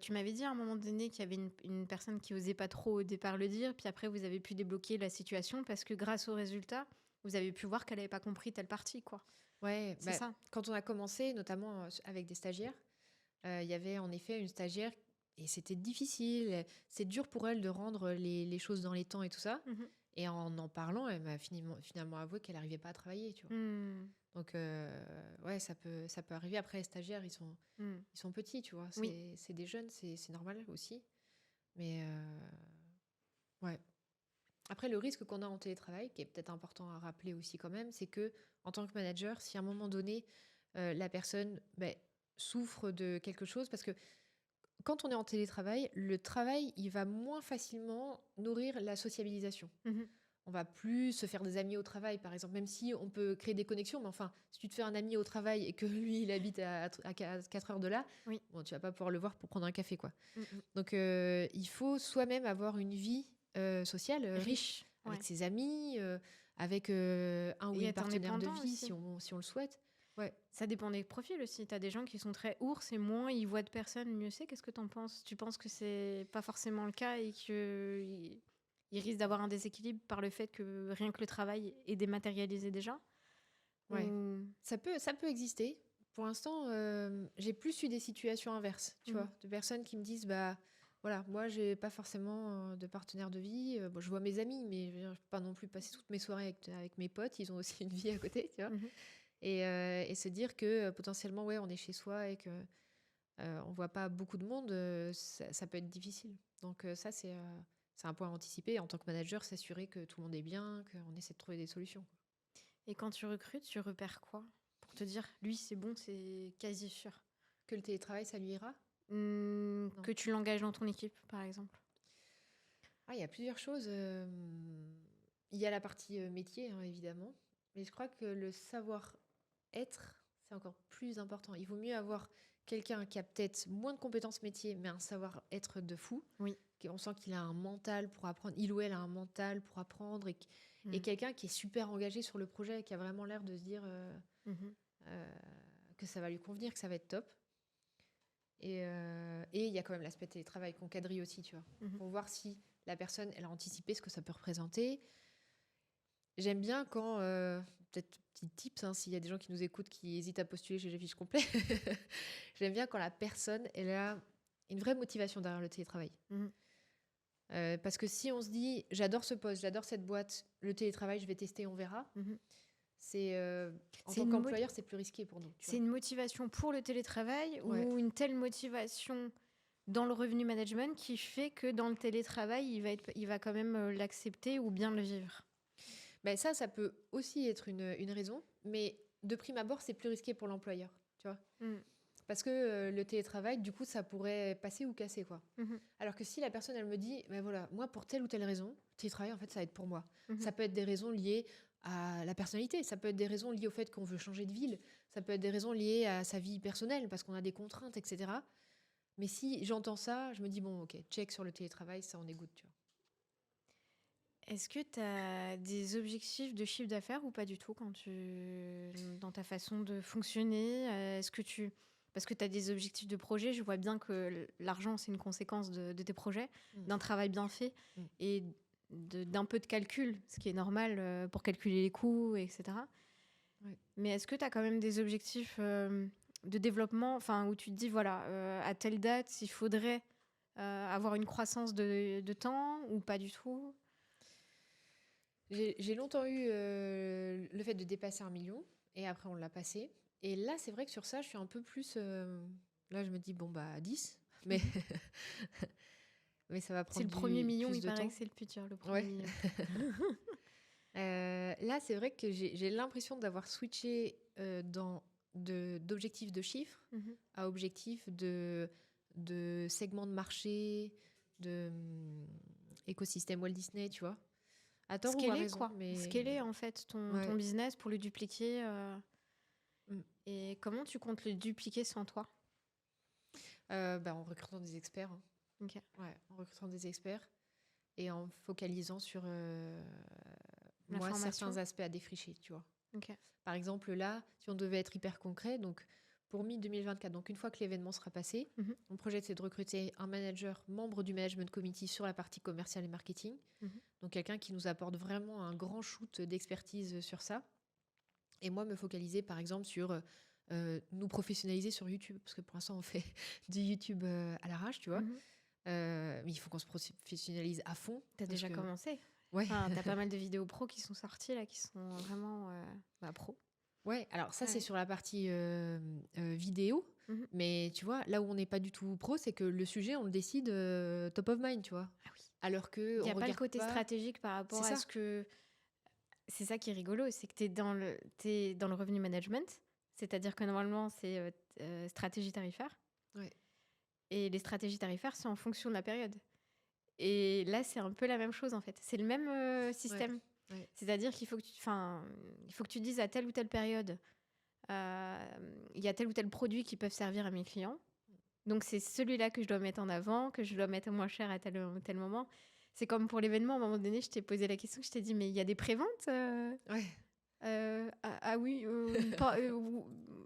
Tu m'avais dit à un moment donné qu'il y avait une personne qui osait pas trop au départ le dire, puis après vous avez pu débloquer la situation parce que grâce aux résultats, vous avez pu voir qu'elle avait pas compris telle partie, quoi. Ouais, C'est bah, ça. quand on a commencé, notamment avec des stagiaires, il y avait en effet une stagiaire et c'était difficile. C'est dur pour elle de rendre les choses dans les temps et tout ça. Mhm. Et en parlant, elle m'a finalement avoué qu'elle n'arrivait pas à travailler, tu vois. Hmm. Donc, ouais, ça peut arriver. Après, les stagiaires, Hmm. ils sont petits, tu vois. Oui. C'est des jeunes, c'est normal aussi. Mais ouais. Après, le risque qu'on a en télétravail, qui est peut-être important à rappeler aussi quand même, c'est que en tant que manager, si à un moment donné, la personne souffre de quelque chose, parce que quand on est en télétravail, le travail, il va moins facilement nourrir la sociabilisation. Mhm. On va plus se faire des amis au travail, par exemple, même si on peut créer des connexions, mais enfin, si tu te fais un ami au travail et que lui, il habite à 4 heures de là, Oui. bon, tu vas pas pouvoir le voir pour prendre un café, quoi. Mhm. Donc, il faut soi-même avoir une vie sociale riche, Riche. avec Ouais. ses amis, avec un ou Et une être partenaire de indépendant vie, aussi. si on le souhaite. Ouais. Ça dépend des profils aussi. T'as des gens qui sont très ours et moins ils voient de personnes, mieux c'est. Qu'est-ce que t'en penses? Tu penses que c'est pas forcément le cas et que ils risquent d'avoir un déséquilibre par le fait que rien que le travail est dématérialisé déjà? Ouais. Ou... Ça peut exister. Pour l'instant, j'ai plus eu des situations inverses, tu Mhm. vois, de personnes qui me disent, bah voilà, moi j'ai pas forcément de partenaire de vie. Bon, je vois mes amis, mais je veux dire, je peux pas non plus passer toutes mes soirées avec mes potes. Ils ont aussi une vie à côté, tu vois. Mhm. Et se dire que potentiellement, ouais, on est chez soi et que on voit pas beaucoup de monde, ça peut être difficile. Donc ça, c'est un point à anticiper. En tant que manager, s'assurer que tout le monde est bien, qu'on essaie de trouver des solutions. Et quand tu recrutes, tu repères quoi? Pour te dire, lui, c'est bon, c'est quasi sûr. Que le télétravail, ça lui ira? Non. Que tu l'engages dans ton équipe, par exemple. Ah, il y a plusieurs choses. Il y a la partie métier, hein, évidemment. Mais je crois que le savoir-être, c'est encore plus important. Il vaut mieux avoir quelqu'un qui a peut-être moins de compétences métier, mais un savoir-être de fou. Oui. On sent qu'il a un mental pour apprendre. Il ou elle a un mental pour apprendre. Et Mm. quelqu'un qui est super engagé sur le projet, qui a vraiment l'air de se dire Mhm. euh, que ça va lui convenir, que ça va être top. Et il y a quand même l'aspect télétravail qu'on quadrille aussi, tu vois, Mhm. pour voir si la personne, elle a anticipé ce que ça peut représenter. J'aime bien quand, peut-être petit tips, hein, s'il y a des gens qui nous écoutent qui hésitent à postuler chez Fiche Complet, j'aime bien quand la personne, elle a une vraie motivation derrière le télétravail. Mhm. Parce que si on se dit, j'adore ce poste, j'adore cette boîte, le télétravail, je vais tester, on verra, Mhm. c'est en C'est tant une qu'employeur, c'est plus risqué pour nous. Tu C'est vois. une motivation pour le télétravail Ouais. ou une telle motivation dans le revenu management qui fait que dans le télétravail, il va quand même l'accepter ou bien le vivre. Ben ça peut aussi être une raison, mais de prime abord, c'est plus risqué pour l'employeur, tu vois. Mm. Parce que le télétravail, du coup, ça pourrait passer ou casser, quoi. Mhm. Alors que si la personne, elle me dit, ben voilà, moi, pour telle ou telle raison, le télétravail, en fait, ça va être pour moi. Mhm. Ça peut être des raisons liées à la personnalité, ça peut être des raisons liées au fait qu'on veut changer de ville, ça peut être des raisons liées à sa vie personnelle, parce qu'on a des contraintes, etc. Mais si j'entends ça, je me dis, bon, ok, check sur le télétravail, ça en est good, tu vois. Est-ce que tu as des objectifs de chiffre d'affaires ou pas du tout dans ta façon de fonctionner? Parce que tu as des objectifs de projet, je vois bien que l'argent, c'est une conséquence de tes projets, Mm. d'un travail bien fait Mm. et d'un peu de calcul, ce qui est normal pour calculer les coûts, etc. Ouais. Mais est-ce que tu as quand même des objectifs de développement, où tu te dis, voilà, à telle date, il faudrait avoir une croissance de temps ou pas du tout? J'ai longtemps eu le fait de dépasser 1 million, et après on l'a passé. Et là, c'est vrai que sur ça, je suis un peu plus... là, je me dis, bon, bah, 10, mais, Mhm. mais ça va C'est prendre le premier million, plus il de paraît temps. que c'est le plus dur, le premier Ouais. million. Là, c'est vrai que j'ai l'impression d'avoir switché d'objectifs de chiffres Mhm. à objectifs de segments de marché, de écosystème Walt Disney, tu vois. À tort ou à Scaler, raison, quoi. mais... Scaler, en fait, ton Ouais. business pour le dupliquer. Mm. Et comment tu comptes le dupliquer sans toi? Bah, en recrutant des experts, hein. Ok. Ouais, en recrutant des experts et en focalisant sur La moi formation. certains aspects à défricher, tu vois. Ok. Par exemple, là, si on devait être hyper concret, donc pour mi-2024, donc une fois que l'événement sera passé, Mhm. mon projet c'est de recruter un manager membre du management committee sur la partie commerciale et marketing. Mhm. Donc quelqu'un qui nous apporte vraiment un grand shoot d'expertise sur ça. Et moi, me focaliser par exemple sur nous professionnaliser sur YouTube, parce que pour l'instant on fait du YouTube à l'arrache, tu vois. Mhm. Mais il faut qu'on se professionnalise à fond. T'as parce déjà que... commencé? Ouais. T'as pas mal de vidéos pro qui sont sorties là, qui sont vraiment pro. Ouais, alors ça, c'est Ouais. sur la partie vidéo. Mhm. Mais tu vois, là où on n'est pas du tout pro, c'est que le sujet, on le décide top of mind, tu vois. Ah oui. Alors que Il n'y on a pas le regarde côté pas... stratégique par rapport C'est à ça. ce que... C'est ça qui est rigolo, c'est que t'es dans le revenu management, c'est-à-dire que normalement, c'est stratégie tarifaire. Ouais. Et les stratégies tarifaires, c'est en fonction de la période. Et là, c'est un peu la même chose, en fait. C'est le même système. Ouais. C'est-à-dire qu'il faut il faut que tu dises à telle ou telle période, il y a tel ou tel produit qui peuvent servir à mes clients. Donc, c'est celui-là que je dois mettre en avant, que je dois mettre moins cher à tel ou tel moment. C'est comme pour l'événement, à un moment donné, je t'ai posé la question, je t'ai dit, mais il y a des préventes Ouais. ah oui,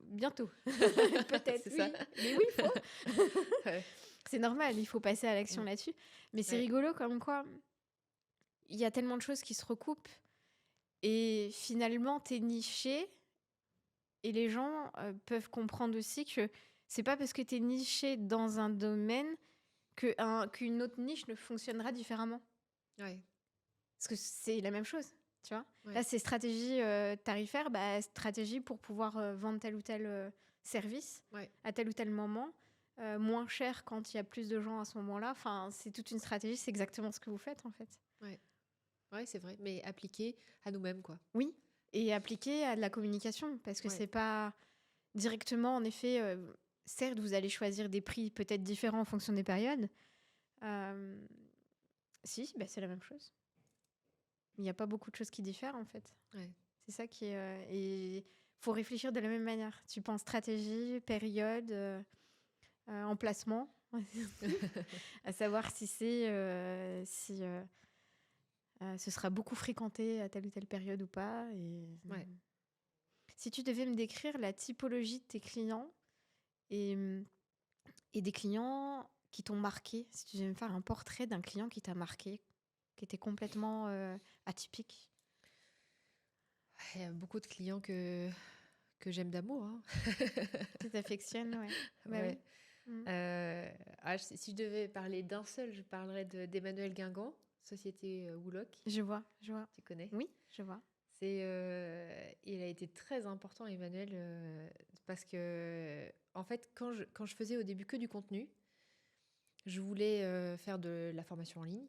bientôt. Peut-être, C'est oui. ça. Mais oui, il faut. Ouais. C'est normal, il faut passer à l'action là-dessus. Mais c'est Ouais. rigolo comme quoi il y a tellement de choses qui se recoupent et finalement, t'es niché et les gens peuvent comprendre aussi que c'est pas parce que t'es niché dans un domaine qu'une autre niche ne fonctionnera différemment. Ouais. Parce que c'est la même chose, tu vois. Ouais. Là, c'est stratégie tarifaire, stratégie pour pouvoir vendre tel ou tel service Ouais. à tel ou tel moment, moins cher quand il y a plus de gens à ce moment-là. Enfin, c'est toute une stratégie, c'est exactement ce que vous faites en fait. Ouais, c'est vrai. Mais appliqué à nous-mêmes, quoi. Oui, et appliqué à de la communication, parce que Ouais. c'est pas directement, en effet, certes, vous allez choisir des prix peut-être différents en fonction des périodes. Si, c'est la même chose. Il n'y a pas beaucoup de choses qui diffèrent en fait. Ouais. C'est ça qui est. Et faut réfléchir de la même manière. Tu penses stratégie, période, emplacement, à savoir si ce sera beaucoup fréquenté à telle ou telle période ou pas. Ouais. Si tu devais me décrire la typologie de tes clients et des clients qui t'ont marqué, si tu devais me faire un portrait d'un client qui t'a marqué, qui étaient complètement atypiques? Il y a beaucoup de clients que j'aime d'amour, hein. Tu t'affectionnes, ouais. Bah oui. Ouais. Mm. Si je devais parler d'un seul, je parlerais d'Emmanuel Guingamp, Société Wouloc, Je vois, je vois. tu connais. Oui, je vois. Il a été très important, Emmanuel, parce que, en fait, quand je faisais au début que du contenu, je voulais faire de la formation en ligne.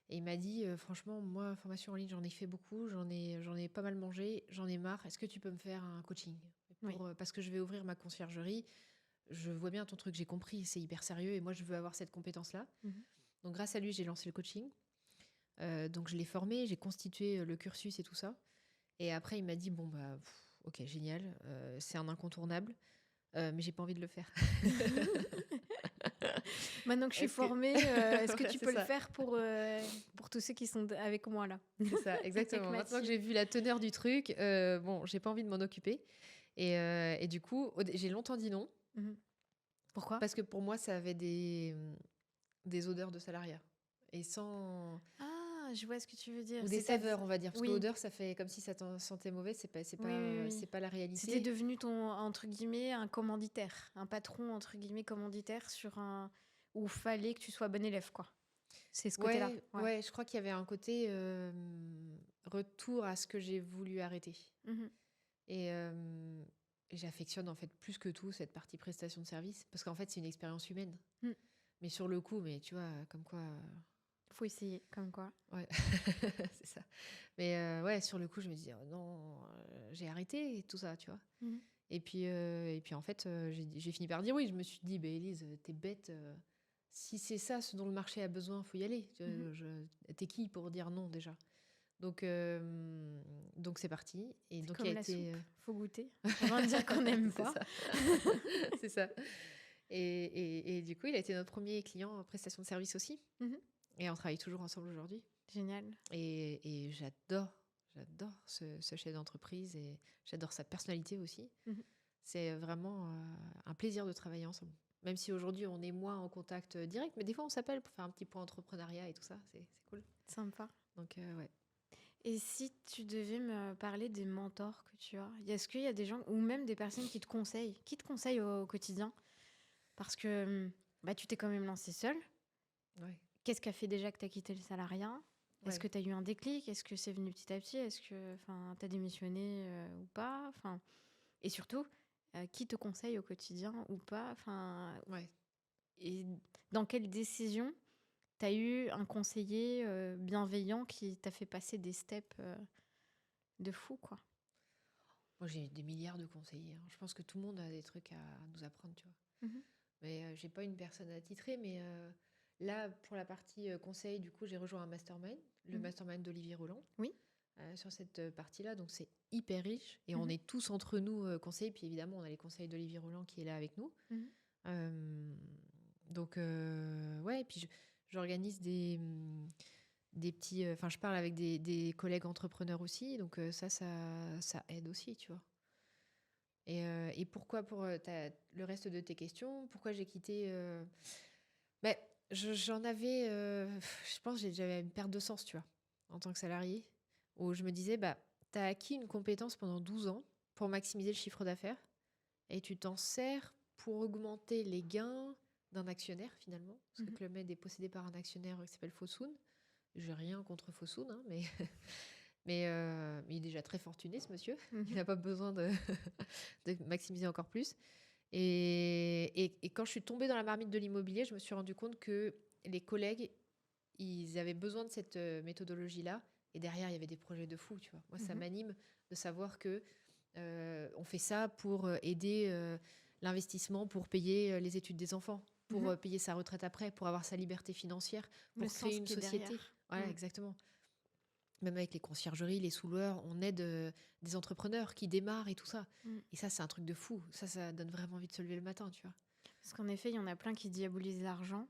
Et il m'a dit, franchement, moi, formation en ligne, j'en ai fait beaucoup, j'en ai pas mal mangé, j'en ai marre. Est-ce que tu peux me faire un coaching Oui. parce que je vais ouvrir ma conciergerie. Je vois bien ton truc, j'ai compris, c'est hyper sérieux et moi, je veux avoir cette compétence-là. Mhm. Donc, grâce à lui, j'ai lancé le coaching. Donc, je l'ai formé, j'ai constitué le cursus et tout ça. Et après, il m'a dit, bon, bah, ok, génial, c'est un incontournable, mais j'ai pas envie de le faire. Maintenant que je suis Est-ce que... formée, est-ce que tu c'est peux le ça, faire pour tous ceux qui sont avec moi là? c'est ça, Avec exactement. Maintenant que Mathilde. j'ai vu la teneur du truc, bon, j'ai pas envie de m'en occuper. Et du coup, j'ai longtemps dit non, Mhm. Pourquoi? parce que pour moi, ça avait des odeurs de salariat. Et sans... Ah, je vois ce que tu veux dire. Ou des saveurs, on va dire. Parce que Oui, odeur, ça fait comme si ça sentait mauvais. oui, oui, oui. C'est pas la C'était réalité. devenu ton, entre guillemets, un commanditaire, un patron, entre guillemets, commanditaire sur un... où fallait que tu sois bon élève, quoi. C'est ce côté-là, Ouais, ouais. ouais, je crois qu'il y avait un côté retour à ce que j'ai voulu arrêter. Mhm. Et j'affectionne en fait plus que tout cette partie prestation de service. Parce qu'en fait, c'est une expérience humaine. Mm. Mais sur le coup, mais tu vois, comme quoi... Faut essayer, comme quoi. Ouais, c'est ça. Mais ouais, sur le coup, je me dis, oh non, j'ai arrêté et tout ça, tu vois. Mhm. Et puis en fait, j'ai fini par dire oui. Je me suis dit, bah, Élise, t'es bête. Si c'est ça ce dont le marché a besoin, faut y aller. Mhm. T'es qui pour dire non déjà? Donc, donc c'est parti. Et C'est donc il a comme la été. soupe, faut goûter avant de dire qu'on n'aime C'est pas. ça. C'est ça. Et du coup, il a été notre premier client en prestation de service aussi. Mhm. Et on travaille toujours ensemble aujourd'hui. Génial. Et j'adore ce chef d'entreprise et j'adore sa personnalité aussi. Mhm. C'est vraiment un plaisir de travailler ensemble. Même si aujourd'hui on est moins en contact direct, mais des fois on s'appelle pour faire un petit point entrepreneuriat et tout ça, c'est cool. Sympa. Donc ouais. Et si tu devais me parler des mentors que tu as, est-ce qu'il y a des gens ou même des personnes qui te conseillent au quotidien? Parce que bah, tu t'es quand même lancé seule. Ouais. Qu'est-ce qui a fait déjà que tu as quitté le salariat? Est-ce Ouais. que tu as eu un déclic? Est-ce que c'est venu petit à petit? Est-ce que tu as démissionné ou pas? Et surtout, qui te conseille au quotidien ou pas? Ouais. Et dans quelle décision tu as eu un conseiller bienveillant qui t'a fait passer des steps de fou, quoi? Moi j'ai des milliards de conseillers, hein. Je pense que tout le monde a des trucs à nous apprendre, tu vois. Mhm. Mais j'ai pas une personne attitrée, mais là pour la partie conseil, du coup j'ai rejoint un mastermind, le Mhm. mastermind d'Olivier Roland. Oui. Sur cette partie-là. Donc, c'est hyper riche. Et on Mhm. est tous entre nous conseillers. Puis évidemment, on a les conseils d'Olivier Roland qui est là avec nous. Mhm. Euh, donc, ouais. Et puis, j'organise des petits. Enfin, je parle avec des collègues entrepreneurs aussi. Donc, ça aide aussi, tu vois. Et pourquoi, pour le reste de tes questions, pourquoi j'ai quitté ben, j'en avais. Je pense que j'avais une perte de sens, tu vois, en tant que salarié, où je me disais, bah, tu as acquis une compétence pendant 12 ans pour maximiser le chiffre d'affaires et tu t'en sers pour augmenter les gains d'un actionnaire, finalement. Parce que Mhm. Club Med est possédé par un actionnaire qui s'appelle Fosun. J'ai rien contre Fosun, hein, mais, mais il est déjà très fortuné, ce monsieur. Il Mhm. n'a pas besoin de maximiser encore plus. Et quand je suis tombée dans la marmite de l'immobilier, je me suis rendu compte que les collègues, ils avaient besoin de cette méthodologie-là. Et derrière, il y avait des projets de fou, tu vois. Moi, ça Mhm. m'anime de savoir que on fait ça pour aider l'investissement, pour payer les études des enfants, pour Mhm. payer sa retraite après, pour avoir sa liberté financière, Le pour créer sens une qui est société. derrière. Voilà, Mm. exactement. Même avec les conciergeries, les sous-loueurs, on aide des entrepreneurs qui démarrent et tout ça. Mm. Et ça, c'est un truc de fou. Ça donne vraiment envie de se lever le matin, tu vois. Parce qu'en effet, il y en a plein qui diabolisent l'argent,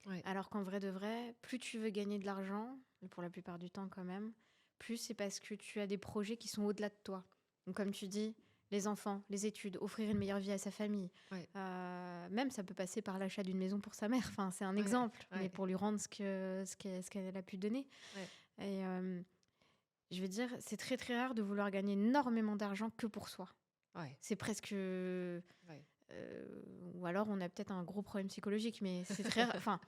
Ouais. alors qu'en vrai de vrai, plus tu veux gagner de l'argent, et pour la plupart du temps quand même, plus c'est parce que tu as des projets qui sont au-delà de toi. Donc comme tu dis, les enfants, les études, offrir une meilleure vie à sa famille. Ouais. Même, ça peut passer par l'achat d'une maison pour sa mère. Enfin, c'est un Ouais. exemple, mais Ouais. pour lui rendre ce qu'elle a pu donner. Ouais. Et je veux dire, c'est très très rare de vouloir gagner énormément d'argent que pour soi. Ouais. C'est presque... Ouais. ou alors on a peut-être un gros problème psychologique, mais c'est très rare. Enfin,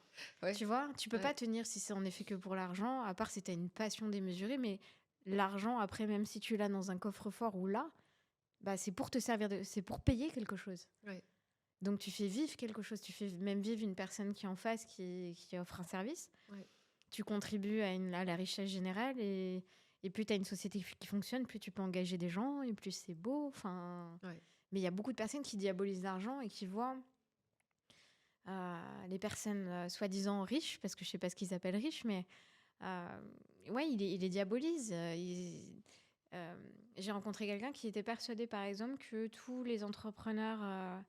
Ouais. tu vois, tu peux Ouais. pas tenir si c'est en effet que pour l'argent, à part si tu as une passion démesurée, mais l'argent, après, même si tu l'as dans un coffre-fort ou là, bah, c'est pour te servir c'est pour payer quelque chose. Ouais. Donc tu fais vivre quelque chose, tu fais même vivre une personne qui est en face, qui offre un service. Ouais. Tu contribues à la richesse générale et plus tu as une société qui fonctionne, plus tu peux engager des gens et plus c'est beau. Enfin, Ouais. mais il y a beaucoup de personnes qui diabolisent l'argent et qui voient les personnes soi-disant riches, parce que je sais pas ce qu'ils appellent riches, mais ouais, ils les diabolisent. J'ai rencontré quelqu'un qui était persuadé, par exemple, que tous les entrepreneurs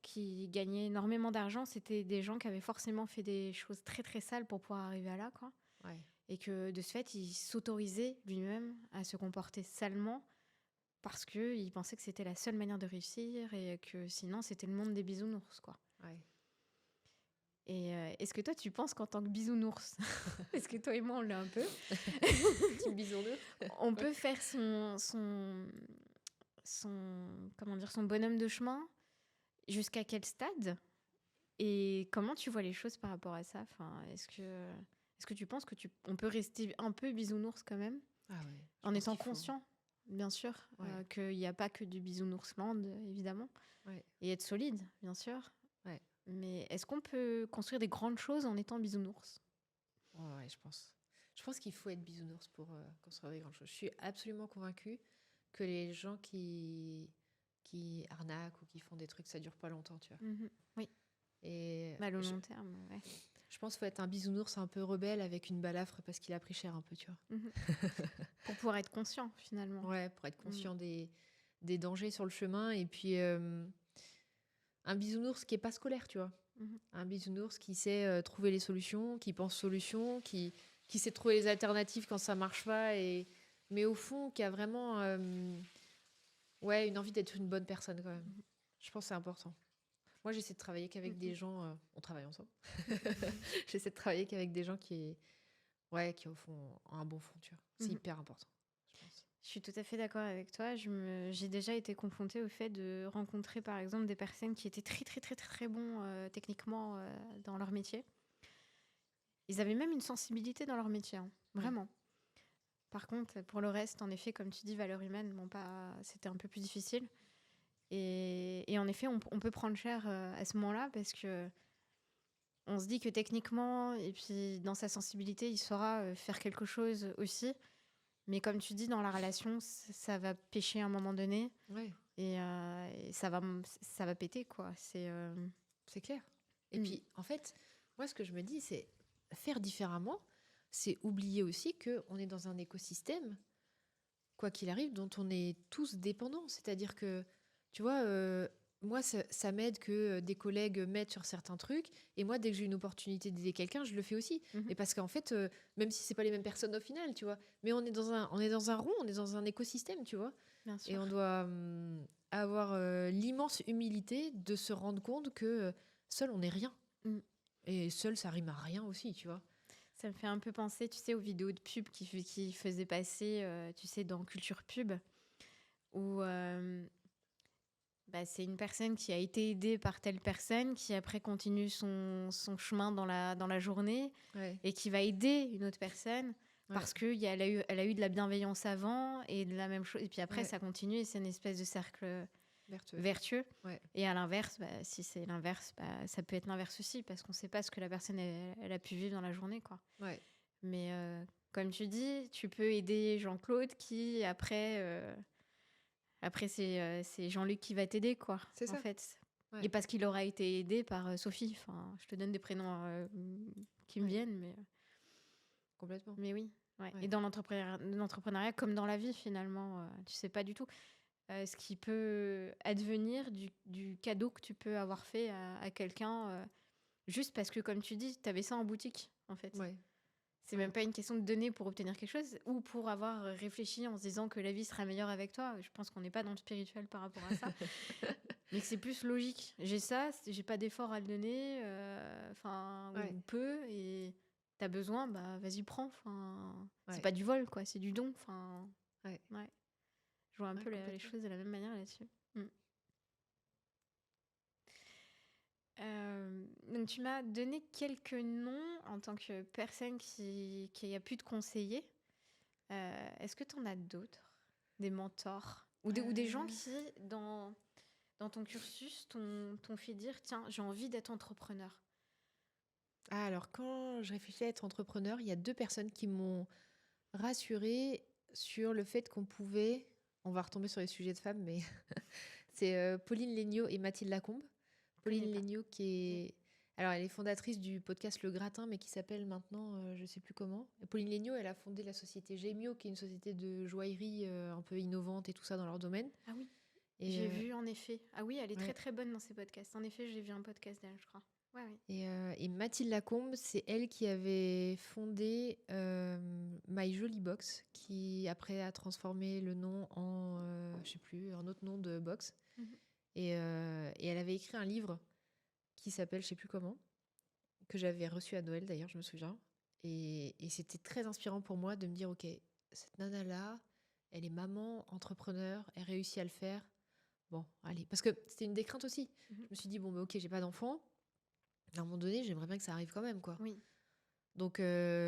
qui gagnaient énormément d'argent, c'était des gens qui avaient forcément fait des choses très très sales pour pouvoir arriver à là, quoi. Ouais. Et que de ce fait, il s'autorisait lui-même à se comporter salement parce qu'il pensait que c'était la seule manière de réussir et que sinon, c'était le monde des bisounours, quoi. Ouais. Et est-ce que toi, tu penses qu'en tant que bisounours, est-ce que toi et moi, on l'a un peu, Team bisounours. on peut faire comment dire, son bonhomme de chemin jusqu'à quel stade? Et comment tu vois les choses par rapport à ça? Enfin, est-ce que tu penses que on peut rester un peu bisounours quand même, Ah ouais. Je en pense étant qu'il faut. conscient, bien sûr, Ouais. qu'il n'y a pas que du bisounoursland, évidemment, Ouais. et être solide, bien sûr. Ouais. Mais est-ce qu'on peut construire des grandes choses en étant bisounours? Ouais, ouais, je pense. Je pense qu'il faut être bisounours pour construire des grandes choses. Je suis absolument convaincue que les gens qui arnaquent ou qui font des trucs, ça dure pas longtemps, tu vois. Mhm. Oui, Et mal au long terme, ouais. je pense qu'il faut être un bisounours un peu rebelle avec une balafre parce qu'il a pris cher un peu, tu vois. Mhm. Pour pouvoir être conscient, finalement. Ouais, pour être Mhm. conscient des dangers sur le chemin. Et puis, un bisounours qui est pas scolaire, tu vois. Mhm. Un bisounours qui sait trouver les solutions, qui pense solutions, qui sait trouver les alternatives quand ça marche pas. Mais au fond, qui a vraiment ouais, une envie d'être une bonne personne quand même. Je pense que c'est important. Moi, j'essaie de travailler qu'avec des gens... on travaille ensemble. J'essaie de travailler qu'avec des gens qui au fond, ont un bon fond, tu vois. C'est Mhm. hyper important, je pense. Je suis tout à fait d'accord avec toi. J'ai déjà été confrontée au fait de rencontrer, par exemple, des personnes qui étaient très, très, très, très, très bons techniquement dans leur métier. Ils avaient même une sensibilité dans leur métier, hein, vraiment. Par contre, pour le reste, en effet, comme tu dis, valeurs humaines, bon, c'était un peu plus difficile. Et en effet, on peut prendre cher à ce moment-là parce que on se dit que techniquement, et puis dans sa sensibilité, il saura faire quelque chose aussi. Mais comme tu dis, dans la relation, ça va pêcher à un moment donné Ouais, et ça va péter, quoi. c'est clair. Et puis, en fait, moi, ce que je me dis, c'est faire différemment, c'est oublier aussi qu'on est dans un écosystème, quoi qu'il arrive, dont on est tous dépendants. C'est-à-dire que, tu vois, moi, ça m'aide que des collègues m'aident sur certains trucs. Et moi, dès que j'ai une opportunité d'aider quelqu'un, je le fais aussi. Mhm. Et parce qu'en fait, même si c'est pas les mêmes personnes au final, tu vois, mais on est dans un rond, on est dans un écosystème, tu vois. Bien Et sûr. on doit avoir l'immense humilité de se rendre compte que seul, on n'est rien. Mm. Et seul, ça rime à rien aussi, tu vois. Ça me fait un peu penser, tu sais, aux vidéos de pub qui faisaient passer, tu sais, dans Culture Pub, où c'est une personne qui a été aidée par telle personne, qui après continue son chemin dans la journée Ouais. et qui va aider une autre personne Ouais. parce qu'elle elle a eu de la bienveillance avant et de la même chose. Et puis après, Ouais. ça continue et c'est une espèce de cercle Vertueux. vertueux. Ouais. Et à l'inverse, si c'est l'inverse, ça peut être l'inverse aussi parce qu'on ne sait pas ce que la personne elle a pu vivre dans la journée, quoi. Ouais. Mais comme tu dis, tu peux aider Jean-Claude qui après c'est Jean-Luc qui va t'aider, quoi. C'est ça. En fait. Ouais. Et parce qu'il aura été aidé par Sophie. Enfin, je te donne des prénoms qui me viennent, mais Complètement. mais oui. Ouais. Ouais. Et dans l'entrepreneuriat, comme dans la vie finalement, tu sais pas du tout ce qui peut advenir du cadeau que tu peux avoir fait à quelqu'un juste parce que, comme tu dis, tu avais ça en boutique, en fait. Ouais. C'est même pas une question de donner pour obtenir quelque chose ou pour avoir réfléchi en se disant que la vie sera meilleure avec toi. Je pense qu'on n'est pas dans le spirituel par rapport à ça. Mais que c'est plus logique. J'ai ça, j'ai pas d'effort à le donner, Ouais, ou peu, et t'as besoin, bah vas-y, prends. C'est ouais, pas du vol, quoi, c'est du don. Enfin, ouais, ouais. Je vois un ouais, peu les complètement. choses de la même manière là-dessus. Mm. Donc tu m'as donné quelques noms en tant que personne qui a pu te conseiller. Est-ce que tu en as d'autres? Des mentors? Ou des gens Euh, qui, dans ton cursus, t'ont fait dire, tiens, j'ai envie d'être entrepreneur. Ah, alors, quand je réfléchis à être entrepreneur, il y a 2 personnes qui m'ont rassurée sur le fait qu'on pouvait, on va retomber sur les sujets de femmes, mais c'est Pauline Léniaud et Mathilde Lacombe. Je connais Pauline pas. Léniaud qui Ok. est... Alors, elle est fondatrice du podcast Le Gratin, mais qui s'appelle maintenant, je sais plus comment. Et Pauline Léniaud, elle a fondé la société Gemio, qui est une société de joaillerie un peu innovante et tout ça dans leur domaine. Ah oui, Et, j'ai vu en effet. Ah oui, elle est très ouais. très bonne dans ses podcasts. En effet, j'ai vu un podcast d'elle, je crois. Ouais, oui. Et Mathilde Lacombe, c'est elle qui avait fondé My Jolie Box, qui après a transformé le nom en, je sais plus, un autre nom de box. Mhm. Et elle avait écrit un livre qui s'appelle, je sais plus comment, que j'avais reçu à Noël d'ailleurs, je me souviens. Et c'était très inspirant pour moi de me dire, ok, cette nana-là, elle est maman, entrepreneur, elle réussit à le faire. Bon, allez. Parce que c'était une des craintes aussi. Mhm. Je me suis dit, bon, bah, ok, j'ai pas d'enfant. À un moment donné, j'aimerais bien que ça arrive quand même, quoi. Oui. Donc,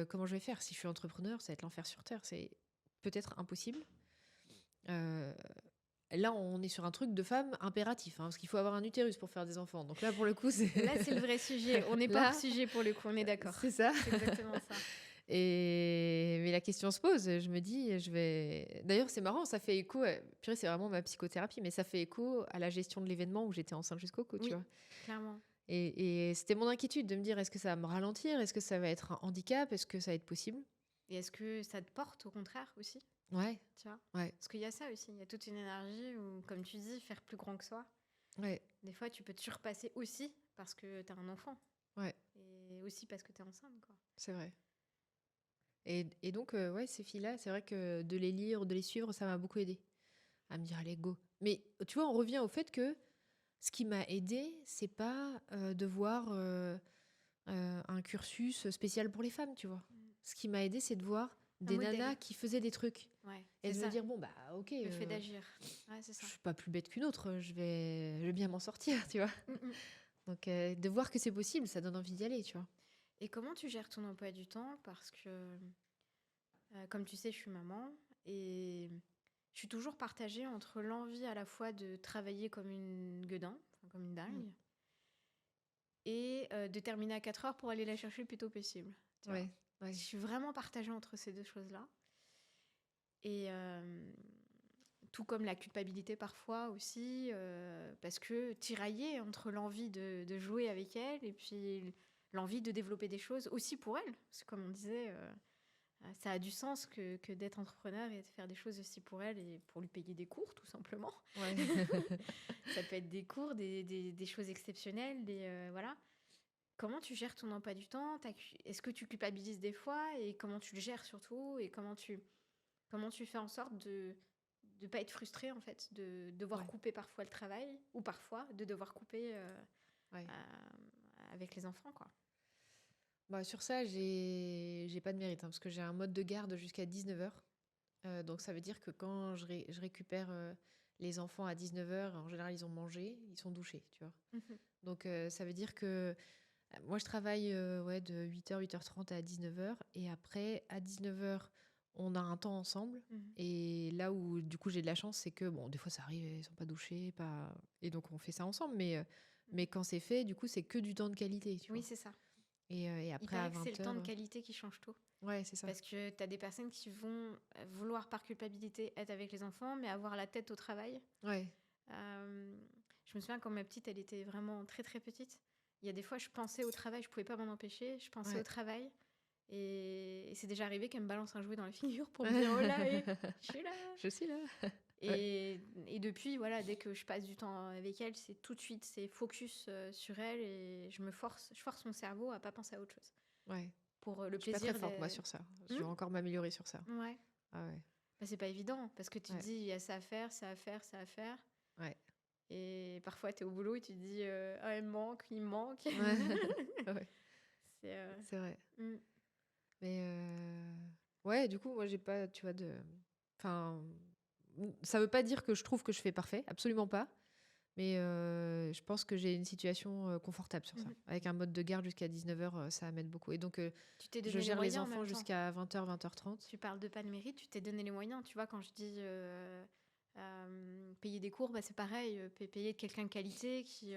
comment je vais faire? Si je suis entrepreneur, ça va être l'enfer sur Terre. C'est peut-être impossible. Euh, Là, on est sur un truc de femme impératif, hein, parce qu'il faut avoir un utérus pour faire des enfants. Donc là, pour le coup, c'est... Là, c'est le vrai sujet. On n'est pas hors Là, sujet pour le coup, on est d'accord. c'est ça. C'est exactement ça. Mais la question se pose. Je me dis, je vais... D'ailleurs, c'est marrant, ça fait écho... Purée, c'est vraiment ma psychothérapie, mais ça fait écho à la gestion de l'événement où j'étais enceinte jusqu'au cou, tu Oui, vois. clairement. Et c'était mon inquiétude de me dire, est-ce que ça va me ralentir? Est-ce que ça va être un handicap? Est-ce que ça va être possible? Et est-ce que ça te porte au contraire aussi, Ouais, tu vois? ouais, Parce qu'il y a ça aussi, il y a toute une énergie où, comme tu dis, faire plus grand que soi. ouais, Des fois, tu peux te surpasser aussi parce que t'as un enfant. ouais, Et aussi parce que t'es enceinte, quoi. c'est vrai. Et donc, ouais, ces filles-là, c'est vrai que de les lire, de les suivre, ça m'a beaucoup aidé à me dire, allez, go. Mais tu vois, on revient au fait que ce qui m'a aidé, c'est pas de voir un cursus spécial pour les femmes, tu vois. Mm. Ce qui m'a aidé, c'est de voir Un des nanas modèle. qui faisaient des trucs. Ouais, Et c'est de me ça. dire, bon, bah, ok, Le fait d'agir. Ouais, c'est je ça. suis pas plus bête qu'une autre, je vais bien m'en sortir, tu vois. Mm, mm. Donc, de voir que c'est possible, ça donne envie d'y aller, tu vois. Et comment tu gères ton emploi du temps? Parce que, comme tu sais, je suis maman et je suis toujours partagée entre l'envie à la fois de travailler comme une gueudin, enfin, comme une Mm. dingue, et de terminer à 4 heures pour aller la chercher le plus tôt possible. Tu vois. Ouais, Je ouais, suis vraiment partagée entre ces deux choses-là. Et tout comme la culpabilité parfois aussi, parce que tiraillée entre l'envie de jouer avec elle et puis l'envie de développer des choses aussi pour elle. Parce que comme on disait, ça a du sens que d'être entrepreneur et de faire des choses aussi pour elle et pour lui payer des cours, tout simplement. ouais. Ça peut être des cours, des choses exceptionnelles, voilà. Comment tu gères ton emploi du temps? Est-ce que tu culpabilises des fois? Et comment tu le gères surtout? Et comment tu fais en sorte de ne pas être frustré, en fait, de devoir Ouais, couper parfois le travail, ou parfois de devoir couper ouais. avec les enfants, quoi. Bah, sur ça, j'ai pas de mérite, hein, parce que j'ai un mode de garde jusqu'à 19h. Donc ça veut dire que quand je récupère les enfants à 19h, en général, ils ont mangé, ils sont douchés, tu vois. Mhm, Donc ça veut dire que moi, je travaille ouais, de 8h, 8h30 à 19h. Et après, à 19h, on a un temps ensemble. mhm. Et là où, du coup, j'ai de la chance, c'est que, bon, des fois, ça arrive, ils sont pas douchés, pas... Et donc, on fait ça ensemble. Mais quand c'est fait, du coup, c'est que du temps de qualité, tu Oui, vois. c'est ça. Et Il après, à paraît que c'est le temps de 20h... qualité qui change tout. Ouais, c'est ça. Parce que tu as des personnes qui vont vouloir par culpabilité être avec les enfants, mais avoir la tête au travail. Ouais, Euh, je me souviens quand ma petite, elle était vraiment très très petite. Il y a des fois, je pensais au travail, je pouvais pas m'en empêcher. Je pensais au ouais. travail. Et c'est déjà arrivé qu'elle me balance un jouet dans la figure pour me dire oh là, je suis là. Je suis là. Ouais, Et depuis, voilà, dès que je passe du temps avec elle, c'est tout de suite, c'est focus sur elle et je force mon cerveau à pas penser à autre chose. ouais. pour le Je suis pas très plaisir forte, moi, de... sur ça. Je dois encore m'améliorer sur ça. Ouais. Ah ouais. Bah, c'est pas évident parce que tu te Ouais. dis, il y a ça à faire, ça à faire, ça à faire. Ouais. Et parfois, tu es au boulot et tu te dis, ah, il me manque, il me manque. Ouais, C'est. c'est vrai. Mm. Mais ouais, du coup, moi, j'ai pas, tu vois, de. Enfin, ça veut pas dire que je trouve que je fais parfait, absolument pas. Mais je pense que j'ai une situation confortable sur ça. Mhm. Avec un mode de garde jusqu'à 19h, ça m'aide beaucoup. Et donc, Tu t'es je donné les gère les moyens en enfants même temps. jusqu'à 20h, 20h30. Tu parles de pas de mérite, tu t'es donné les moyens. Tu vois, quand je dis payer des cours, bah, c'est pareil. Payer quelqu'un de qualité qui